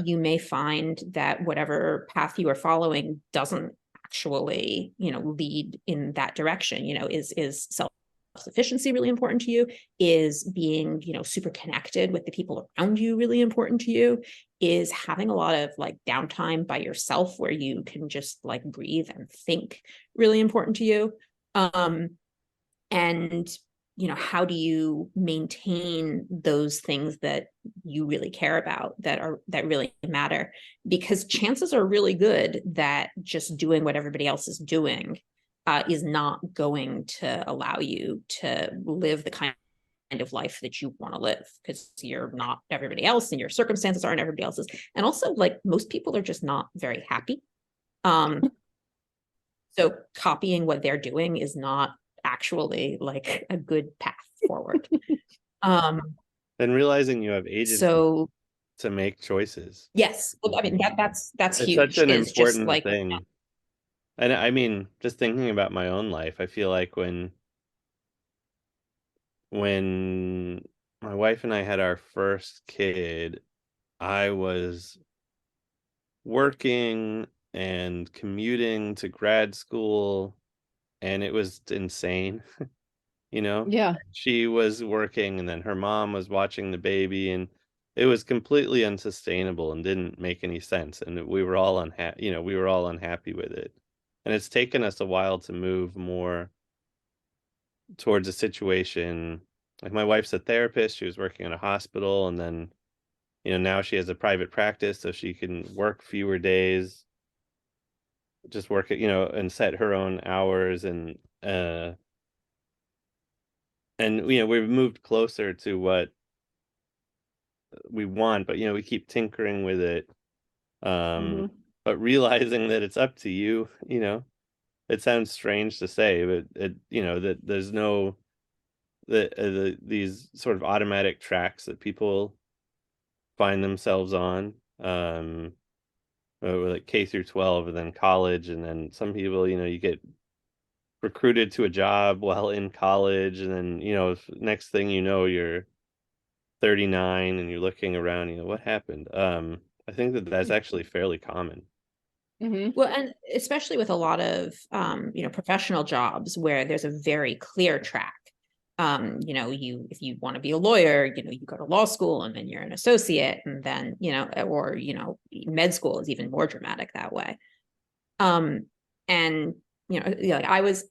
Speaker 2: you may find that whatever path you are following doesn't actually, you know, lead in that direction. You know, is self-sufficiency really important to you? Is being, you know, super connected with the people around you really important to you? Is having a lot of like downtime by yourself where you can just like breathe and think really important to you? And, you know, how do you maintain those things that you really care about, that really matter? Because chances are really good that just doing what everybody else is doing is not going to allow you to live the kind of life that you want to live, because you're not everybody else and your circumstances aren't everybody else's. And also, like, most people are just not very happy. So copying what they're doing is not actually like a good path forward.
Speaker 1: And realizing you have agency to make choices.
Speaker 2: Yes, well, I mean that's
Speaker 1: it's
Speaker 2: huge.
Speaker 1: Such an important
Speaker 2: like,
Speaker 1: thing. And I mean, just thinking about my own life, I feel like when my wife and I had our first kid, I was working and commuting to grad school, and it was insane. You know?
Speaker 3: Yeah.
Speaker 1: She was working and then her mom was watching the baby, and it was completely unsustainable and didn't make any sense. And we were all unhappy with it. And it's taken us a while to move more towards a situation. Like, my wife's a therapist. She was working in a hospital, and then, you know, now she has a private practice so she can work fewer days, just work it, you know, and set her own hours. And you know, we've moved closer to what we want, but, you know, we keep tinkering with it. But realizing that it's up to you, you know, it sounds strange to say, but you know, that there's no these sort of automatic tracks that people find themselves on, like K through 12 and then college, and then some people, you know, you get recruited to a job while in college, and then, you know, next thing you know, you're 39 and you're looking around, you know, what happened? I think that that's actually fairly common.
Speaker 2: Well, and especially with a lot of, you know, professional jobs where there's a very clear track. You know, if you want to be a lawyer, you know, you go to law school and then you're an associate, and then, you know, or, you know, med school is even more dramatic that way. And, you know, like I was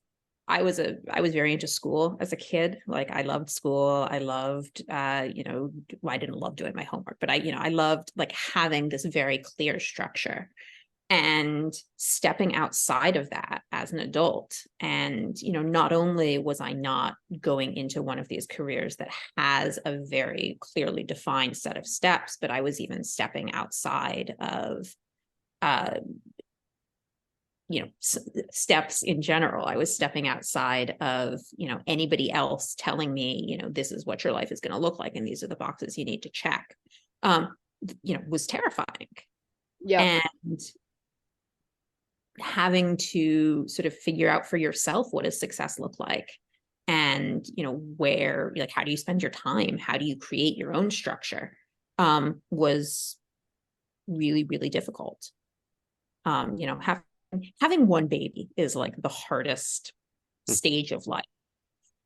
Speaker 2: very into school as a kid. Like, I loved school. I loved, you know, well, I didn't love doing my homework, but I loved like having this very clear structure. And stepping outside of that as an adult, and, you know, not only was I not going into one of these careers that has a very clearly defined set of steps, but I was even stepping outside of steps in general. I was stepping outside of, anybody else telling me, this is what your life is going to look like, and these are the boxes you need to check, was terrifying.
Speaker 3: Yeah.
Speaker 2: And having to sort of figure out for yourself, what does success look like? And, where, like, how do you spend your time? How do you create your own structure? Was really, really difficult. Having one baby is like the hardest stage of life,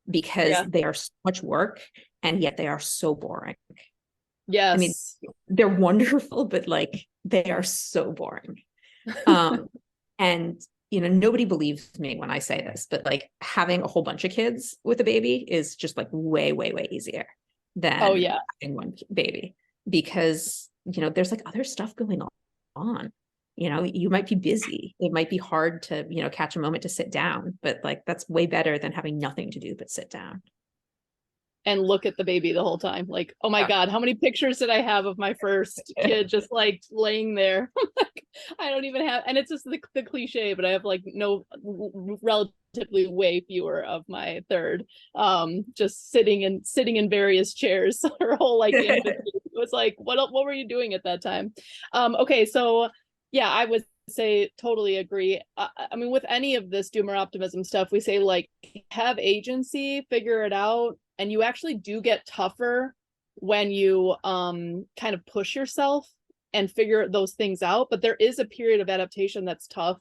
Speaker 2: because they are so much work, and yet they are so boring.
Speaker 3: Yes.
Speaker 2: I mean, they're wonderful, but like, they are so boring. And, nobody believes me when I say this, but like, having a whole bunch of kids with a baby is just like way, way, way easier than having one baby, because, there's like other stuff going on. You might be busy. It might be hard to, catch a moment to sit down, but like, that's way better than having nothing to do but sit down
Speaker 3: and look at the baby the whole time. Like, oh my God, how many pictures did I have of my first kid just like laying there? I don't even have, and it's just the cliche, but I have like relatively way fewer of my third, just sitting in various chairs her whole like infancy. It was like, what were you doing at that time? Okay, so yeah, I would say totally agree. I mean, with any of this doomer optimism stuff, we say like, have agency, figure it out. And you actually do get tougher when you kind of push yourself and figure those things out. But there is a period of adaptation that's tough,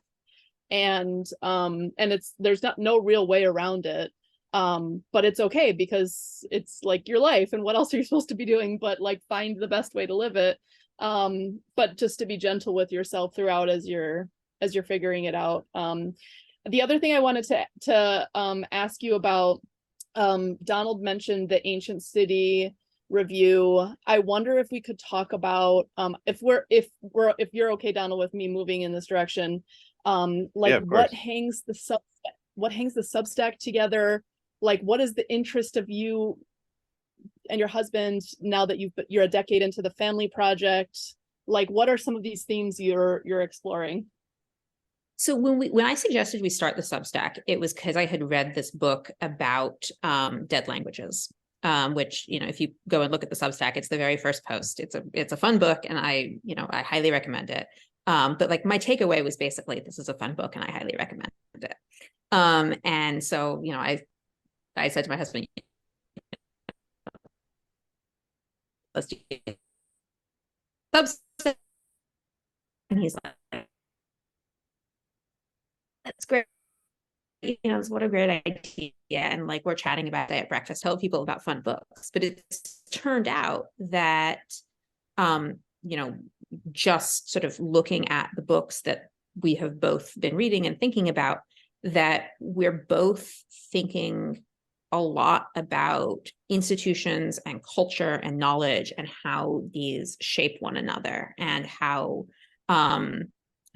Speaker 3: and there's no real way around it. But it's okay, because it's like your life, and what else are you supposed to be doing but like find the best way to live it. But just to be gentle with yourself throughout as you're figuring it out. The other thing I wanted to ask you about, Donald mentioned the Ancient City review. I wonder if we could talk about, if you're okay, Donald, with me moving in this direction, like what hangs the Substack together? Like, what is the interest of you and your husband now that you're a decade into the family project? Like, what are some of these themes you're exploring?
Speaker 2: So when I suggested we start the Substack, it was because I had read this book about dead languages, which, if you go and look at the Substack, it's the very first post. It's a fun book, and I highly recommend it. But like, my takeaway was basically, this is a fun book and I highly recommend it. And so, I said to my husband, let's do Substack. And he's like, that's great. What a great idea. And like, we're chatting about it at breakfast, telling people about fun books. But it's turned out that, just sort of looking at the books that we have both been reading and thinking about, that we're both thinking a lot about institutions and culture and knowledge, and how these shape one another, and how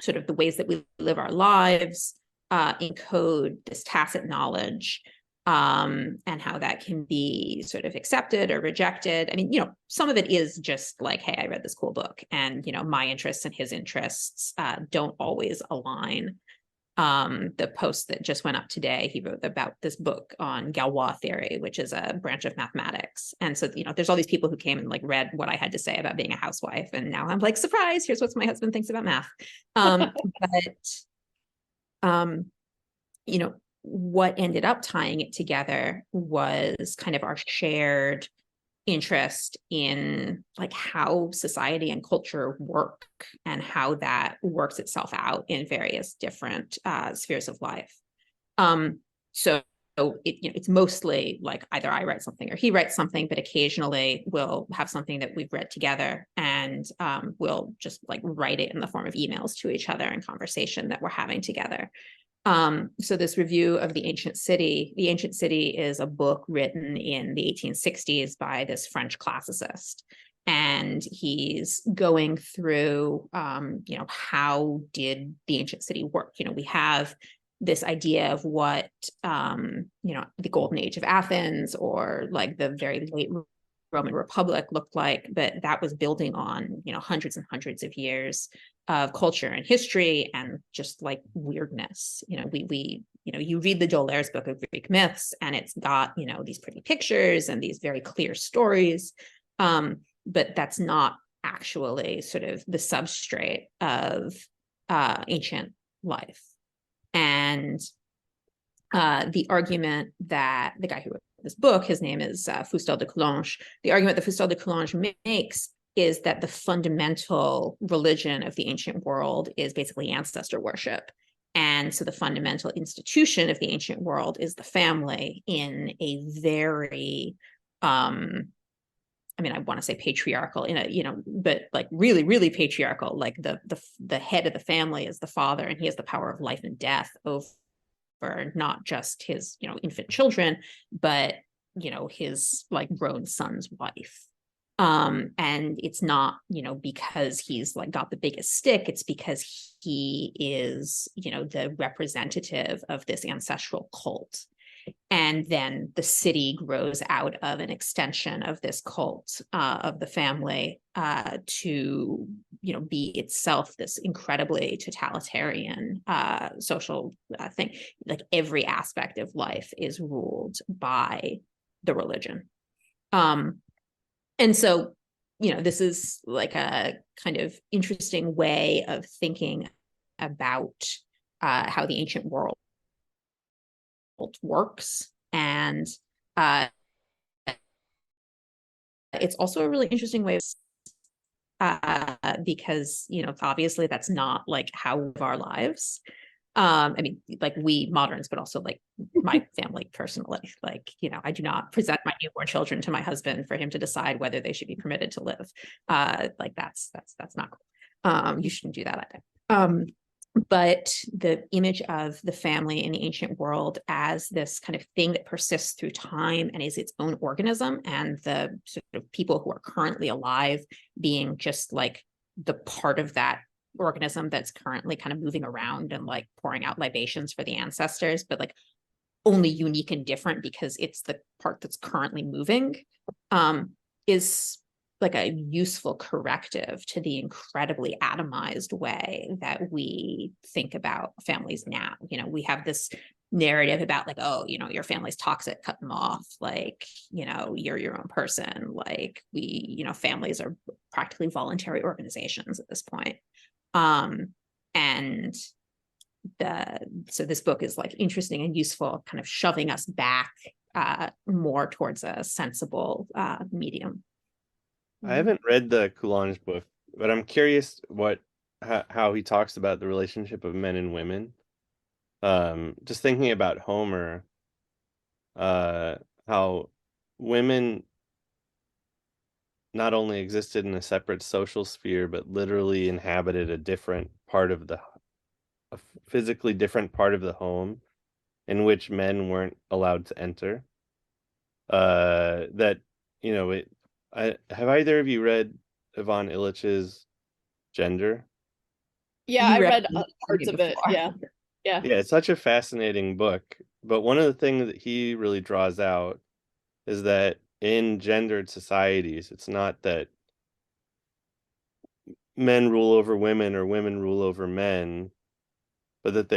Speaker 2: sort of the ways that we live our lives encode this tacit knowledge, and how that can be sort of accepted or rejected. I mean, some of it is just like, hey, I read this cool book, and my interests and his interests don't always align. The post that just went up today, he wrote about this book on Galois theory, which is a branch of mathematics. And so, there's all these people who came and like read what I had to say about being a housewife. And now I'm like, surprise, here's what my husband thinks about math. What ended up tying it together was kind of our shared interest in like how society and culture work, and how that works itself out in various different spheres of life. So it's mostly like either I write something or he writes something, but occasionally we'll have something that we've read together, and we'll just like write it in the form of emails to each other and conversation that we're having together. So this review of The Ancient City is a book written in the 1860s by this French classicist. And he's going through, how did the ancient city work? We have this idea of what, the golden age of Athens, or like the very late Roman Republic looked like, but that was building on, hundreds and hundreds of years of culture and history and just like weirdness. You read the D'Aulaire's book of Greek myths, and it's got, these pretty pictures and these very clear stories. But that's not actually sort of the substrate of ancient life. And the argument that the guy who wrote this book, his name is Fustel de Coulanges, the argument that Fustel de Coulanges makes is that the fundamental religion of the ancient world is basically ancestor worship. And so the fundamental institution of the ancient world is the family in a very, I want to say patriarchal, but like really, really patriarchal, like the head of the family is the father, and he has the power of life and death over not just his, infant children, but, his like grown son's wife. And it's not, because he's like got the biggest stick, it's because he is, the representative of this ancestral cult. And then the city grows out of an extension of this cult of the family to, be itself this incredibly totalitarian social thing. Like every aspect of life is ruled by the religion. And so, this is like a kind of interesting way of thinking about how the ancient world works. And it's also a really interesting way because, obviously that's not like how we live our lives. Like we moderns, but also like my family personally, like, I do not present my newborn children to my husband for him to decide whether they should be permitted to live. Like that's not cool. You shouldn't do that, I think. But the image of the family in the ancient world as this kind of thing that persists through time and is its own organism, and the sort of people who are currently alive being just like the part of that organism that's currently kind of moving around and like pouring out libations for the ancestors, but like only unique and different because it's the part that's currently moving, is like a useful corrective to the incredibly atomized way that we think about families now. We have this narrative about like, oh, your family's toxic, cut them off. Like, you're your own person. Like families are practically voluntary organizations at this point. And so this book is like interesting and useful, kind of shoving us back more towards a sensible medium.
Speaker 1: I haven't read the Coulanges book, but I'm curious how he talks about the relationship of men and women. Just thinking about Homer, how women not only existed in a separate social sphere, but literally inhabited a physically different part of the home in which men weren't allowed to enter. Have either of you read Ivan Illich's Gender?
Speaker 3: Yeah, I read parts of it. Yeah.
Speaker 1: Yeah, it's such a fascinating book. But one of the things that he really draws out is that in gendered societies, it's not that men rule over women or women rule over men, but that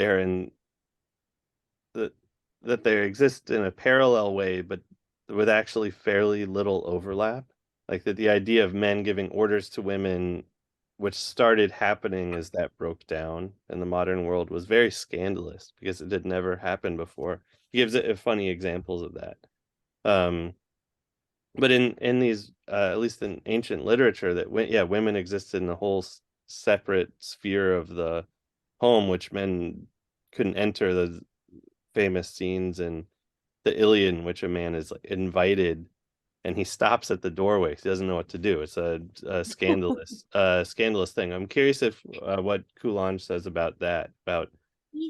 Speaker 1: that they exist in a parallel way, but with actually fairly little overlap. Like that the idea of men giving orders to women, which started happening as that broke down in the modern world, was very scandalous because it had never happened before. He gives it funny examples of that. But in these, at least in ancient literature, that women existed in a whole separate sphere of the home, which men couldn't enter. The famous scenes in the Iliad in which a man is like invited and he stops at the doorway. He doesn't know what to do. It's a scandalous thing. I'm curious if what Coulanges says about that, about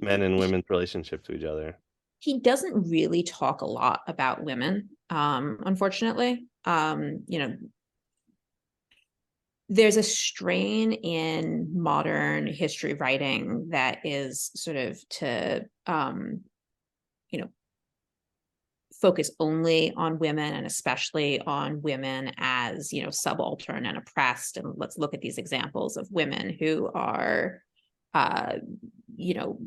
Speaker 1: men and women's relationship to each other.
Speaker 2: He doesn't really talk a lot about women, unfortunately. There's a strain in modern history writing that is sort of to focus only on women, and especially on women as, subaltern and oppressed. And let's look at these examples of women who are,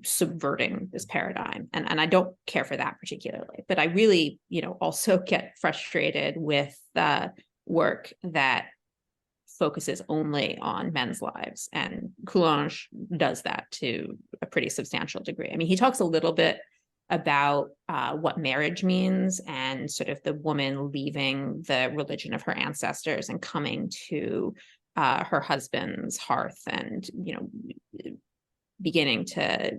Speaker 2: subverting this paradigm. And I don't care for that particularly, but I really, also get frustrated with work that focuses only on men's lives. And Coulange does that to a pretty substantial degree. I mean, he talks a little bit about what marriage means, and sort of the woman leaving the religion of her ancestors and coming to her husband's hearth, and beginning to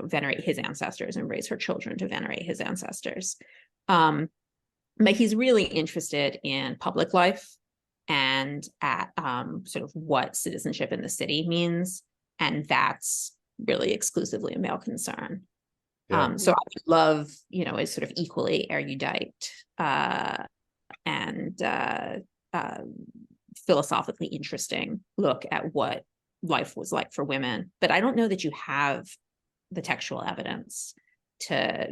Speaker 2: venerate his ancestors and raise her children to venerate his ancestors. But he's really interested in public life and at sort of what citizenship in the city means, and that's really exclusively a male concern.
Speaker 1: Yeah.
Speaker 2: So I would love, a sort of equally erudite and philosophically interesting look at what life was like for women. But I don't know that you have the textual evidence to,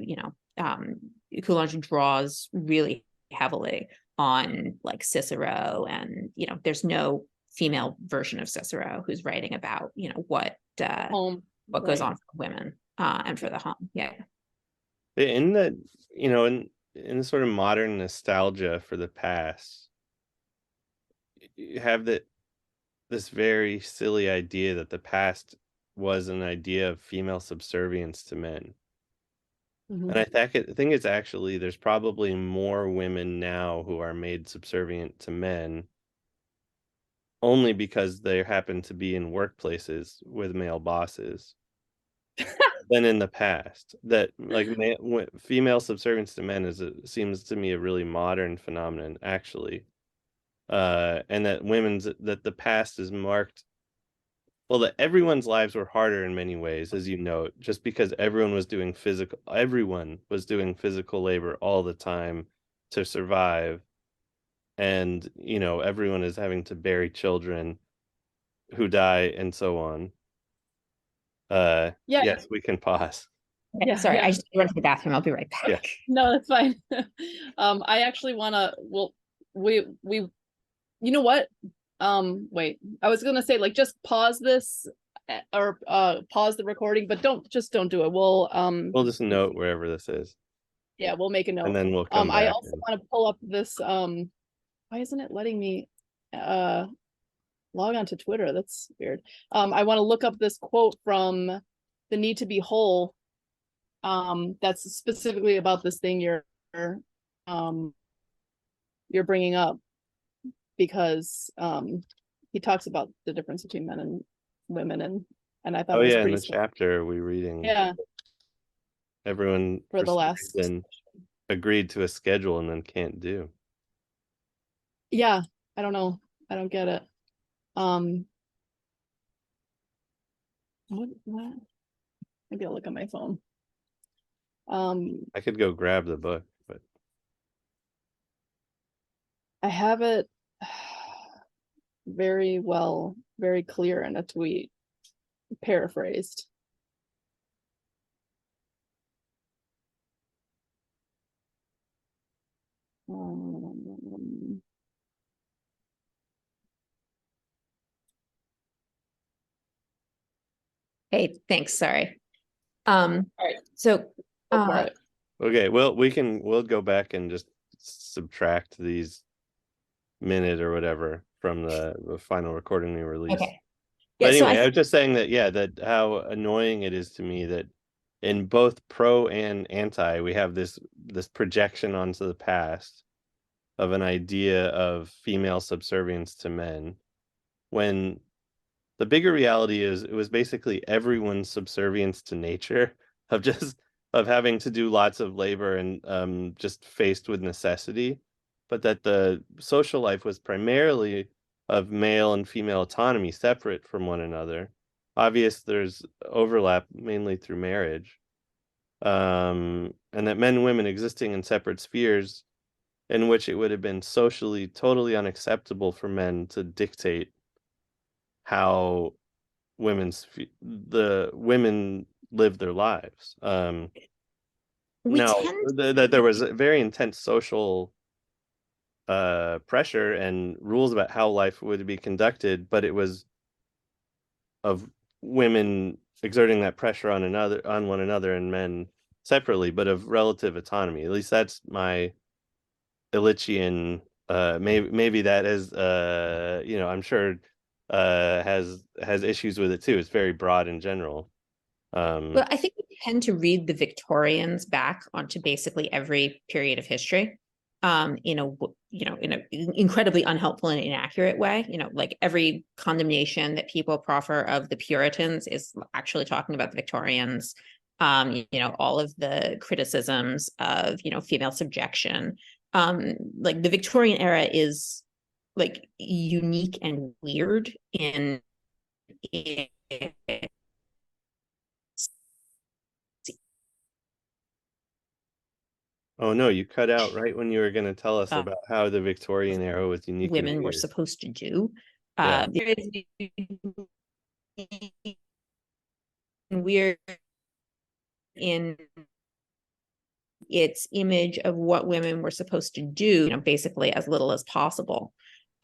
Speaker 2: Coulange draws really heavily on like Cicero, and, there's no female version of Cicero who's writing about, what goes on for women and for the home. Yeah.
Speaker 1: In the, in the sort of modern nostalgia for the past, you have this very silly idea that the past was an idea of female subservience to men.
Speaker 3: Mm-hmm.
Speaker 1: And I think it's actually, there's probably more women now who are made subservient to men only because they happen to be in workplaces with male bosses than in the past. That like female subservience to men seems to me a really modern phenomenon, actually. And that that the past is marked, well, that everyone's lives were harder in many ways, as you note, just because everyone was doing physical labor all the time to survive. And, everyone is having to bury children who die and so on. Yes, we can pause.
Speaker 2: Okay, sorry, I just went to the bathroom. I'll be right back.
Speaker 1: Yeah.
Speaker 3: No, that's fine. I actually want to, we you know what? Wait, I was gonna say, like, just pause this or pause the recording, but don't do it. We'll
Speaker 1: just note wherever this is.
Speaker 3: Yeah, we'll make a note.
Speaker 1: And then we'll come back.
Speaker 3: I also want to pull up this why isn't it letting me log on to Twitter? That's weird. I want to look up this quote from The Need to Be Whole. That's specifically about this thing you're bringing up, because he talks about the difference between men and women, and I thought it was
Speaker 1: in
Speaker 3: pretty
Speaker 1: the chapter we're reading, everyone
Speaker 3: for the last
Speaker 1: agreed to a schedule and then can't do.
Speaker 3: I don't know, I don't get it. What maybe I'll look at my phone.
Speaker 1: I could go grab the book, but
Speaker 3: I have it very clear in a tweet, paraphrased.
Speaker 2: Hey, thanks. Sorry. All right. So,
Speaker 1: okay, well, we'll go back and just subtract these minute or whatever from the final recording we released.
Speaker 2: Okay.
Speaker 1: But anyway, I was just saying that, that how annoying it is to me that in both pro and anti, we have this projection onto the past of an idea of female subservience to men, when the bigger reality is it was basically everyone's subservience to nature, of having to do lots of labor and just faced with necessity, but that the social life was primarily of male and female autonomy, separate from one another. Obvious, there's overlap mainly through marriage, and that men and women existing in separate spheres in which it would have been socially totally unacceptable for men to dictate how the women live their lives.
Speaker 2: we
Speaker 1: No,
Speaker 2: tend
Speaker 1: that there was a very intense social pressure and rules about how life would be conducted, but it was of women exerting that pressure on one another and men separately, but of relative autonomy. At least that's my Illichian. Maybe that is I'm sure has issues with it too. It's very broad in general.
Speaker 2: Well, I think we tend to read the Victorians back onto basically every period of history, in an incredibly unhelpful and inaccurate way. Like every condemnation that people proffer of the Puritans is actually talking about the Victorians. All of the criticisms of, female subjection. Like the Victorian era is like unique and weird in
Speaker 1: Oh no, you cut out right when you were going to tell us about how the Victorian era was unique and
Speaker 2: women were
Speaker 1: weird.
Speaker 2: supposed to do.
Speaker 1: Yeah.
Speaker 2: There is weird in its image of what women were supposed to do, basically as little as possible.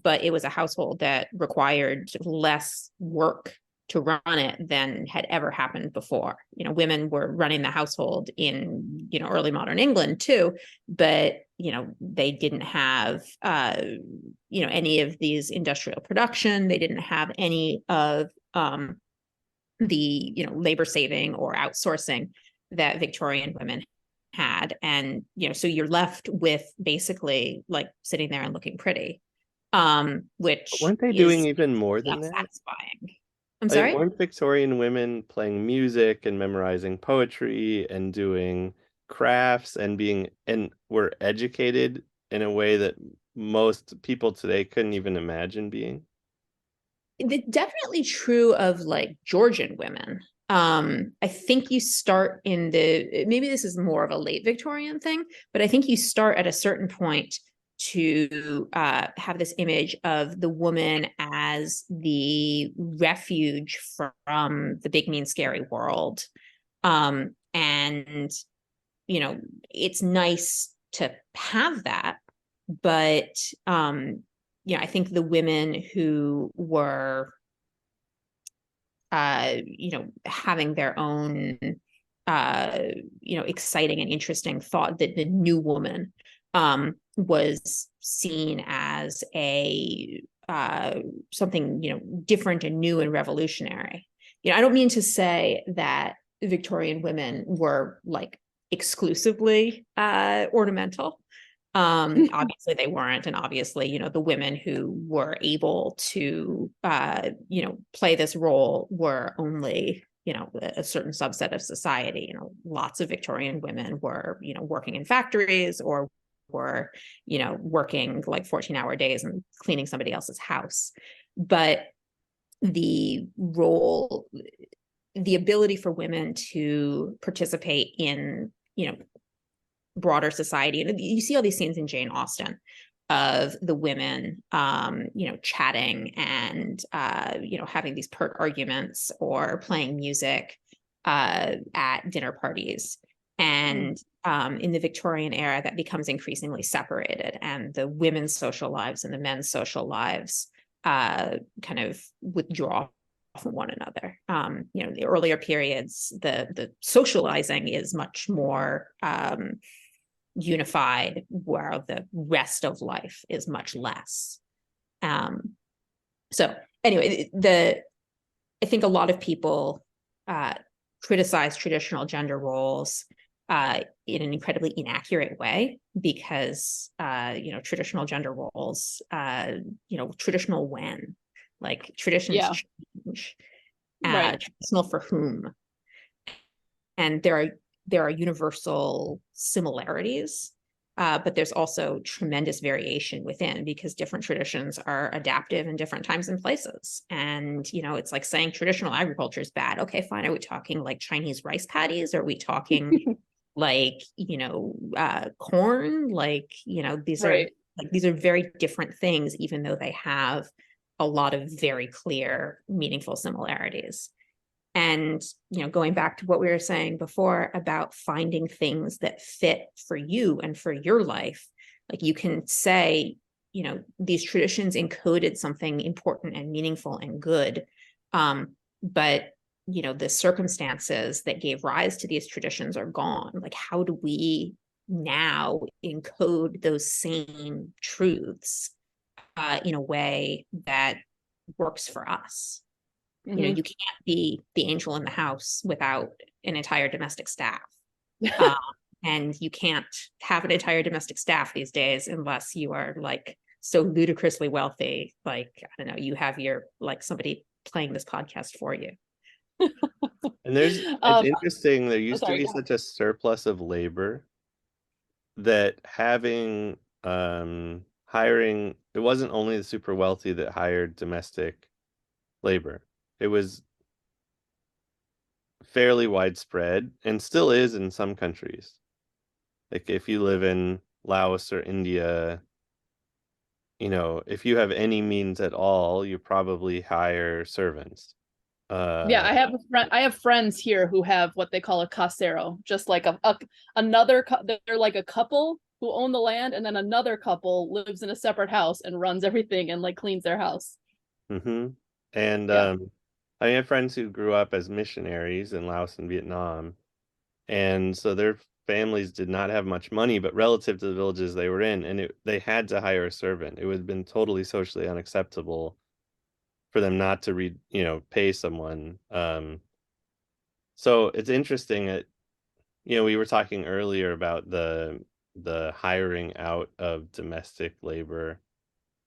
Speaker 2: But it was a household that required less work to run it than had ever happened before. Women were running the household in, early modern England too, but, they didn't have, any of these industrial production. They didn't have any of the, labor saving or outsourcing that Victorian women had. And, so you're left with basically like sitting there and looking pretty, which
Speaker 1: weren't they doing even more than that?
Speaker 2: Satisfying. I'm sorry?
Speaker 1: Weren't Victorian women playing music and memorizing poetry and doing crafts and were educated in a way that most people today couldn't even imagine being?
Speaker 2: It's definitely true of like Georgian women. I think you start maybe this is more of a late Victorian thing, but I think you start at a certain point to have this image of the woman as the refuge from the big, mean, scary world. And, it's nice to have that, but, I think the women who were, having their own, exciting and interesting thought, that the new woman was seen as a something different and new and revolutionary. I don't mean to say that Victorian women were like exclusively ornamental. Obviously they weren't, and obviously the women who were able to play this role were only a certain subset of society. Lots of Victorian women were working in factories or were working like 14-hour days and cleaning somebody else's house. But the ability for women to participate in broader society, and you see all these scenes in Jane Austen of the women chatting and having these pert arguments or playing music at dinner parties. And in the Victorian era, that becomes increasingly separated, and the women's social lives and the men's social lives kind of withdraw from one another. The earlier periods, the socializing is much more unified, where the rest of life is much less. So anyway, I think a lot of people criticize traditional gender roles in an incredibly inaccurate way, because traditional gender roles, traditional when, like traditions change, traditional for whom, and there are universal similarities, but there's also tremendous variation within, because different traditions are adaptive in different times and places. And it's like saying traditional agriculture is bad. Okay, fine. Are we talking like Chinese rice paddies? Are we talking like corn? Like these are these are very different things, even though they have a lot of very clear, meaningful similarities. And, going back to what we were saying before about finding things that fit for you and for your life, like you can say, these traditions encoded something important and meaningful and good. But, the circumstances that gave rise to these traditions are gone. Like, how do we now encode those same truths in a way that works for us?
Speaker 3: Mhm.
Speaker 2: You can't be the angel in the house without an entire domestic staff. And you can't have an entire domestic staff these days unless you are like so ludicrously wealthy. Like, I don't know, you have your, like, somebody playing this podcast for you.
Speaker 1: And it's interesting, there used to be such a surplus of labor that having hiring, it wasn't only the super wealthy that hired domestic labor. It was fairly widespread and still is in some countries. Like if you live in Laos or India, if you have any means at all, you probably hire servants.
Speaker 3: Yeah, I have friends here who have what they call a casero, just like they're like a couple who own the land, and then another couple lives in a separate house and runs everything and like cleans their house.
Speaker 1: Mm-hmm. And I have friends who grew up as missionaries in Laos and Vietnam, and so their families did not have much money, but relative to the villages they were in, and they had to hire a servant. It would have been totally socially unacceptable for them not to pay someone. So it's interesting that, we were talking earlier about the hiring out of domestic labor,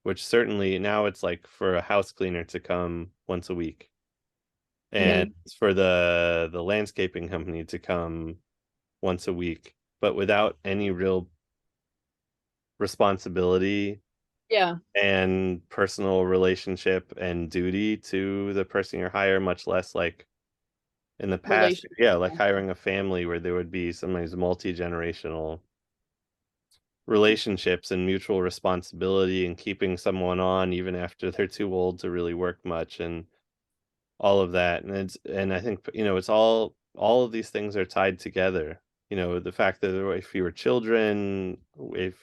Speaker 1: which certainly now it's like for a house cleaner to come once a week, and for the landscaping company to come once a week, but without any real responsibility and personal relationship and duty to the person you're hiring, much less like in the past, like hiring a family where there would be sometimes multi-generational relationships and mutual responsibility and keeping someone on even after they're too old to really work much and all of that. And I think, it's all of these things are tied together. The fact that there were fewer children, if,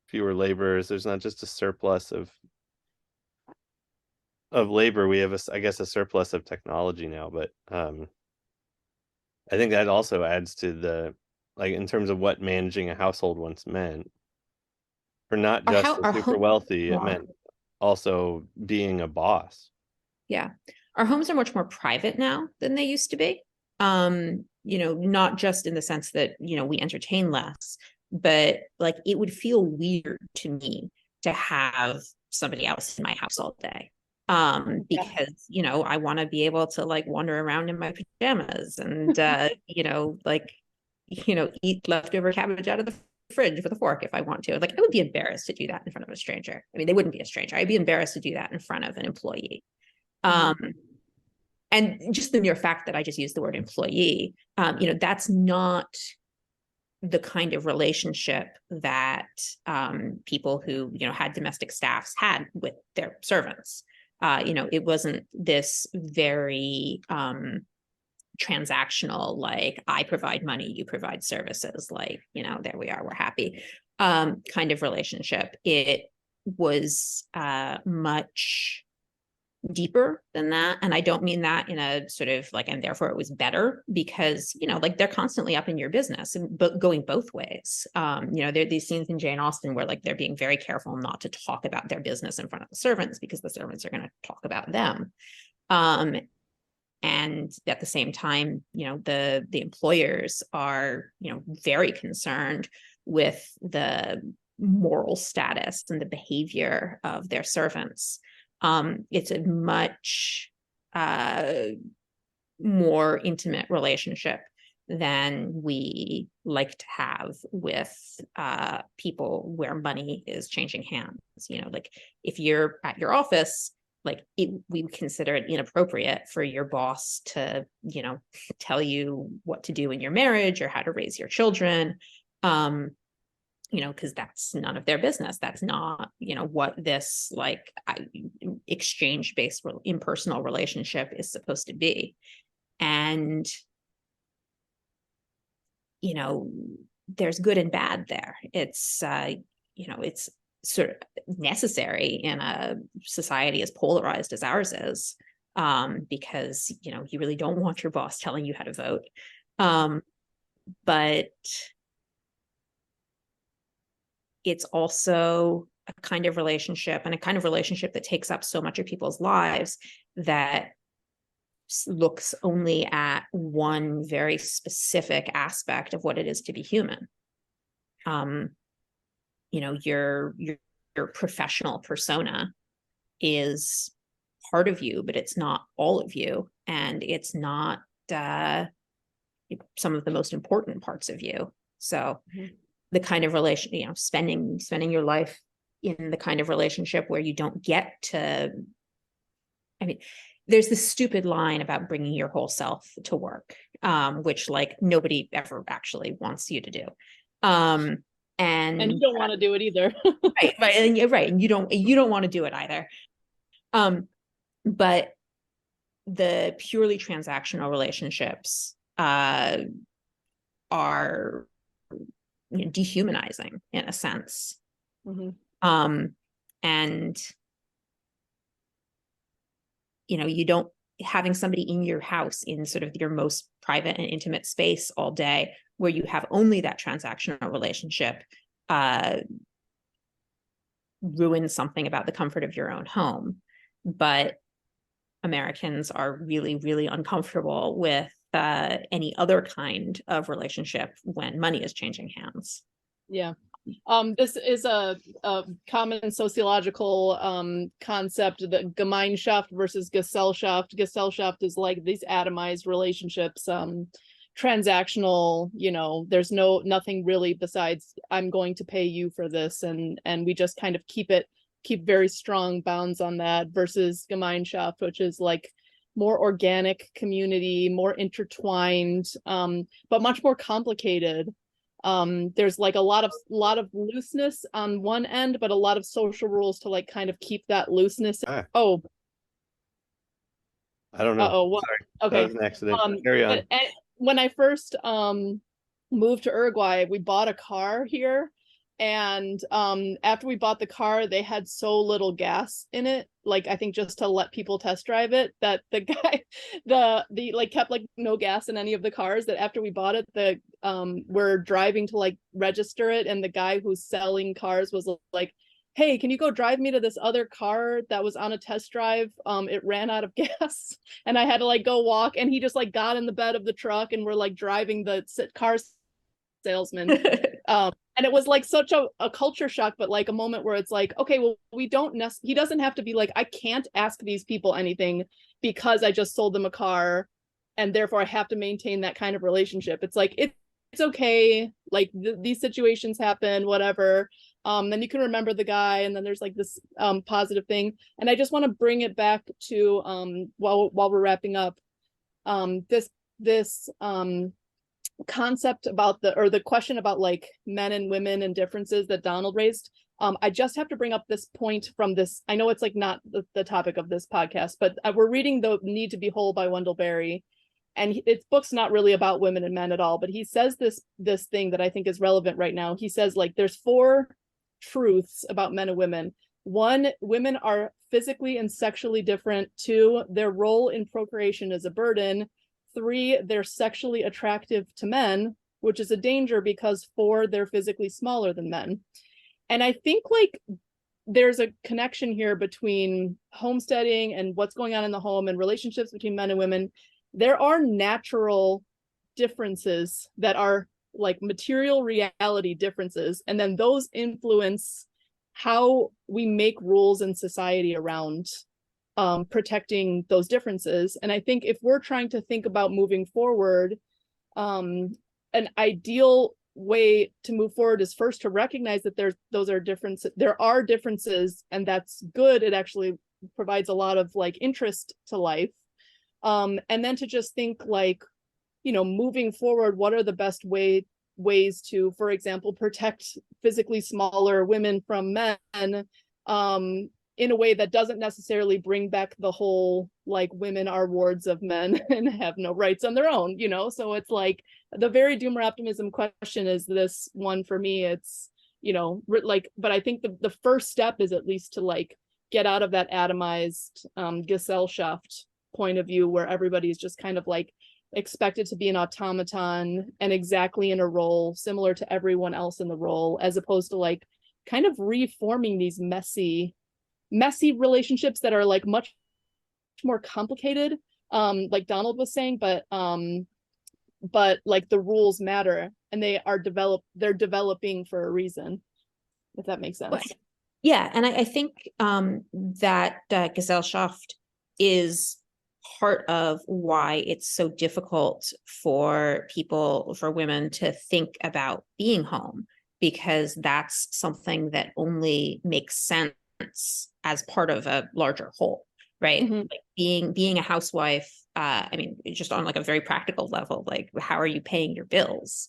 Speaker 1: fewer laborers, there's not just a surplus of labor. We have I guess a surplus of technology now, but I think that also adds to the, like, in terms of what managing a household once meant, for not just the super wealthy, it meant also being a boss.
Speaker 2: Yeah. Our homes are much more private now than they used to be. Not just in the sense that, we entertain less, but like it would feel weird to me to have somebody else in my house all day. Because, I want to be able to like wander around in my pajamas and, eat leftover cabbage out of the fridge with a fork if I want to. Like, I would be embarrassed to do that in front of a stranger. I mean, they wouldn't be a stranger. I'd be embarrassed to do that in front of an employee. And just the mere fact that I just used the word employee, that's not the kind of relationship that people who, had domestic staffs had with their servants. It wasn't this very transactional, like I provide money, you provide services, like, there we are, we're happy kind of relationship. It was much deeper than that. And I don't mean that in a sort of like, and therefore it was better, because, like they're constantly up in your business and going both ways. There are these scenes in Jane Austen where like they're being very careful not to talk about their business in front of the servants because the servants are going to talk about them. And at the same time, the employers are, very concerned with the moral status and the behavior of their servants. It's a much more intimate relationship than we like to have with people where money is changing hands. Like if you're at your office, like we consider it inappropriate for your boss to, tell you what to do in your marriage or how to raise your children. Because that's none of their business. That's not, what this, like, exchange-based impersonal relationship is supposed to be. And, you know, there's good and bad there. It's, you know, it's sort of necessary in a society as polarized as ours is, because, you know, you really don't want your boss telling you how to vote. But it's also a kind of relationship, and a kind of relationship that takes up so much of people's lives, that looks only at one very specific aspect of what it is to be human. You know, your professional persona is part of you, but it's not all of you, and it's not some of the most important parts of you. So the kind of relation, you know, spending your life in the kind of relationship where you don't get to, I mean, there's this stupid line about bringing your whole self to work, which like nobody ever actually wants you to do. And
Speaker 3: you don't want to do it either.
Speaker 2: right. And you're right. And you don't want to do it either. But the purely transactional relationships are, you know, dehumanizing in a sense. And, you know, you don't, having somebody in your house in sort of your most private and intimate space all day, where you have only that transactional relationship, ruins something about the comfort of your own home. But Americans are really, really uncomfortable with any other kind of relationship when money is changing hands.
Speaker 3: Yeah. This is a common sociological concept, the Gemeinschaft versus Gesellschaft. Gesellschaft is like these atomized relationships, transactional, you know, there's nothing really besides I'm going to pay you for this, and we just kind of keep very strong bounds on that, versus Gemeinschaft, which is like more organic community, more intertwined, but much more complicated. There's like a lot of looseness on one end, but a lot of social rules to like kind of keep that looseness. Oh,
Speaker 1: I don't know.
Speaker 3: Well,
Speaker 1: sorry.
Speaker 3: Okay.
Speaker 1: That was an accident. Carry on.
Speaker 3: When I first moved to Uruguay, we bought a car here, and after we bought the car, they had so little gas in it, like I think just to let people test drive it, that the guy the like kept like no gas in any of the cars, that after we bought it, we're driving to like register it, and the guy who's selling cars was like, hey, can you go drive me to this other car that was on a test drive? It ran out of gas. And I had to like go walk, and he just like got in the bed of the truck, and we're like driving the car salesman. And it was like such a culture shock, but like a moment where it's like, okay, well, he doesn't have to be like, I can't ask these people anything because I just sold them a car, and therefore I have to maintain that kind of relationship. It's like, it's okay. Like these situations happen, whatever. Then you can remember the guy, and then there's like this positive thing. And I just want to bring it back to while we're wrapping up, this concept about the question about like men and women and differences that Donald raised. I just have to bring up this point from this. I know it's like not the topic of this podcast, but we're reading The Need to Be Whole by Wendell Berry. And its book's not really about women and men at all, but he says this thing that I think is relevant right now. He says like there's 4 truths about men and women. 1, women are physically and sexually different. 2, their role in procreation is a burden. 3, they're sexually attractive to men, which is a danger because 4, they're physically smaller than men. And I think like there's a connection here between homesteading and what's going on in the home and relationships between men and women. There are natural differences that are like material reality differences, and then those influence how we make rules in society around protecting those differences. And I think if we're trying to think about moving forward, an ideal way to move forward is first to recognize that there are differences, and that's good. It actually provides a lot of like interest to life. And then to just think like, you know, moving forward, what are the best ways to, for example, protect physically smaller women from men, in a way that doesn't necessarily bring back the whole like women are wards of men and have no rights on their own, you know? So it's like the very doomer optimism question is this one for me. It's, you know, like, but I think the first step is at least to like get out of that atomized Gesellschaft point of view where everybody's just kind of like expected to be an automaton and exactly in a role similar to everyone else in the role, as opposed to like kind of reforming these messy relationships that are like much more complicated, like Donald was saying, but like the rules matter and they're developing for a reason, if that makes sense.
Speaker 2: Well, yeah, and I think that Gesellschaft is part of why it's so difficult for women to think about being home, because that's something that only makes sense as part of a larger whole, right?
Speaker 3: Mm-hmm.
Speaker 2: Like being a housewife, I mean, just on like a very practical level, like how are you paying your bills?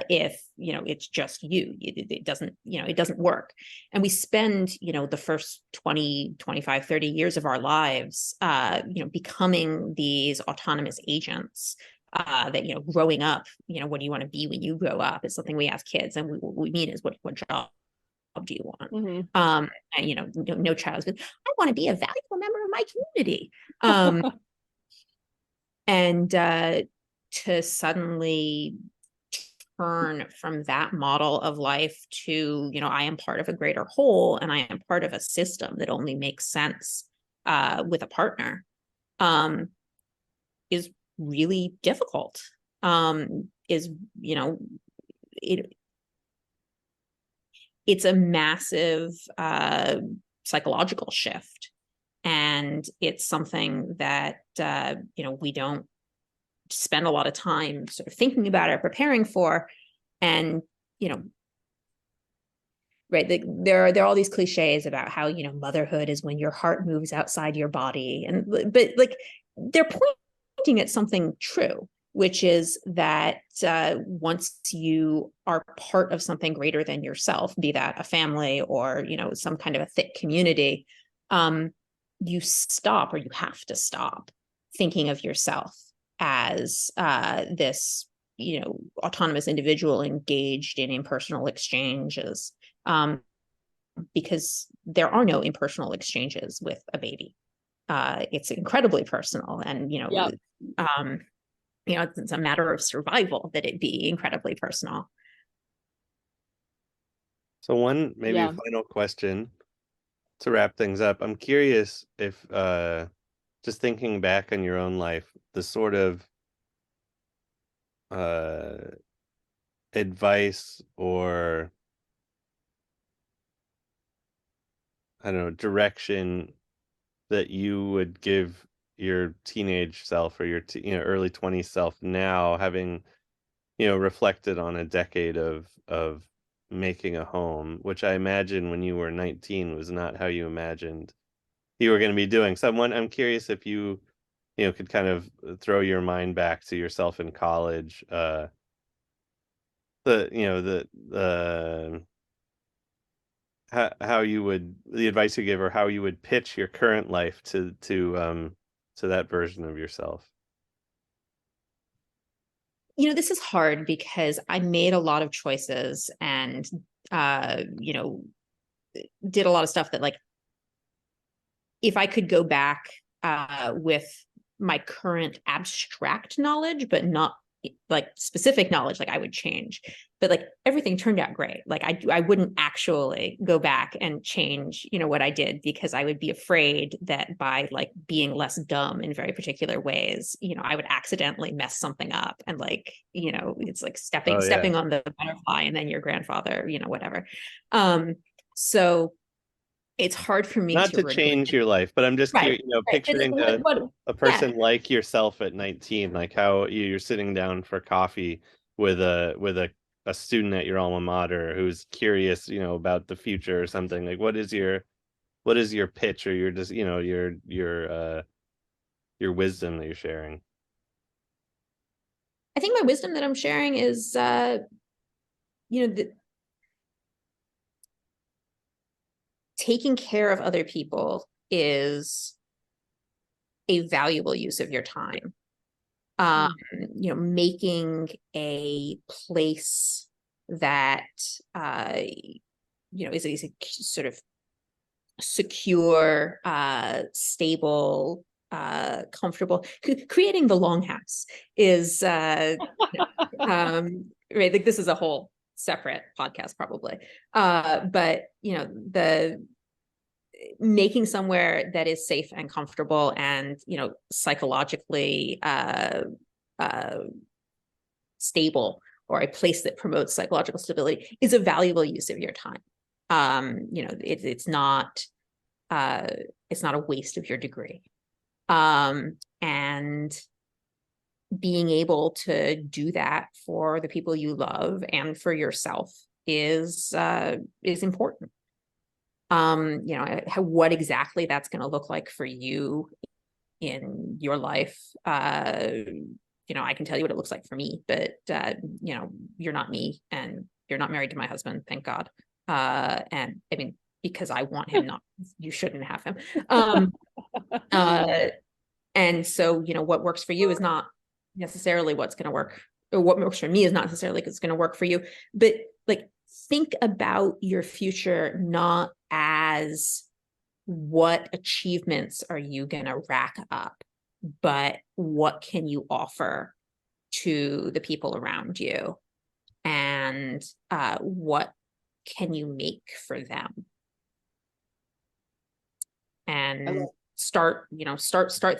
Speaker 2: If, you know, it's just you, it doesn't, you know, it doesn't work. And we spend, you know, the first 20, 25, 30 years of our lives, you know, becoming these autonomous agents, that, you know, growing up, you know, what do you want to be when you grow up is something we ask kids. And what we mean is what job do you want?
Speaker 3: Mm-hmm.
Speaker 2: And, you know, no child's been, I want to be a valuable member of my community. And to suddenly turn from that model of life to, you know, I am part of a greater whole and I am part of a system that only makes sense with a partner, is really difficult. Is, you know, it's a massive psychological shift. And it's something that, you know, we don't spend a lot of time sort of thinking about it, preparing for. And, you know, right, there are all these cliches about how, you know, motherhood is when your heart moves outside your body. But like, they're pointing at something true, which is that once you are part of something greater than yourself, be that a family or, you know, some kind of a thick community, you stop, or you have to stop thinking of yourself as this, you know, autonomous individual engaged in impersonal exchanges, because there are no impersonal exchanges with a baby. It's incredibly personal, and, you know,
Speaker 3: Yep.
Speaker 2: You know, it's a matter of survival that it be incredibly personal.
Speaker 1: So one maybe final question to wrap things up. I'm curious if just thinking back on your own life, the sort of advice or, I don't know, direction that you would give your teenage self or your you know, early 20s self now, having, you know, reflected on a decade of making a home, which I imagine when you were 19 was not how you imagined you were going to be doing. So I'm curious if you know, could kind of throw your mind back to yourself in college, how you would, the advice you give, or how you would pitch your current life to that version of yourself.
Speaker 2: You know, this is hard because I made a lot of choices and, you know, did a lot of stuff that, like, if I could go back with my current abstract knowledge, but not like specific knowledge, like I would change. But like everything turned out great. Like I wouldn't actually go back and change, you know, what I did, because I would be afraid that by like being less dumb in very particular ways, you know, I would accidentally mess something up. And like, you know, it's like stepping on the butterfly and then your grandfather, you know, whatever. So it's hard for me
Speaker 1: not to change your life, but I'm just curious, you know, picturing a person like yourself at 19, like how you're sitting down for coffee with a student at your alma mater who's curious, you know, about the future or something. Like, what is your pitch, or your, just, you know, your wisdom that you're sharing?
Speaker 2: I think my wisdom that I'm sharing is, you know, taking care of other people is a valuable use of your time. Making a place that is a sort of secure, stable, comfortable. Creating the longhouse is right. Like, this is a whole separate podcast probably, but the making somewhere that is safe and comfortable and psychologically stable, or a place that promotes psychological stability, is a valuable use of your time. It's not a waste of your degree. And being able to do that for the people you love and for yourself is important. What exactly that's going to look like for you in your life, I can tell you what it looks like for me, but you're not me, and you're not married to my husband, thank God. And I mean, because I want him, not you shouldn't have him. And so what works for you is not necessarily what's going to work, or what works for me is not necessarily what's going to work for you. But like, think about your future not as what achievements are you going to rack up, but what can you offer to the people around you, and what can you make for them, and start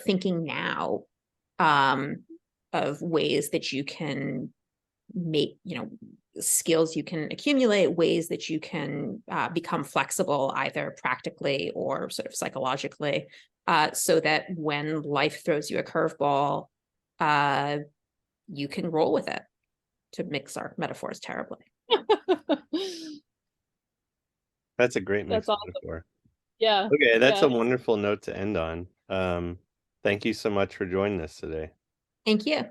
Speaker 2: thinking now of ways that you can make, skills you can accumulate, ways that you can become flexible, either practically or sort of psychologically, so that when life throws you a curveball, you can roll with it, to mix our metaphors terribly.
Speaker 1: That's a great mix.
Speaker 3: That's awesome.
Speaker 1: Metaphor.
Speaker 3: Yeah.
Speaker 1: Okay, that's a wonderful note to end on. Thank you so much for joining us today.
Speaker 2: Thank you.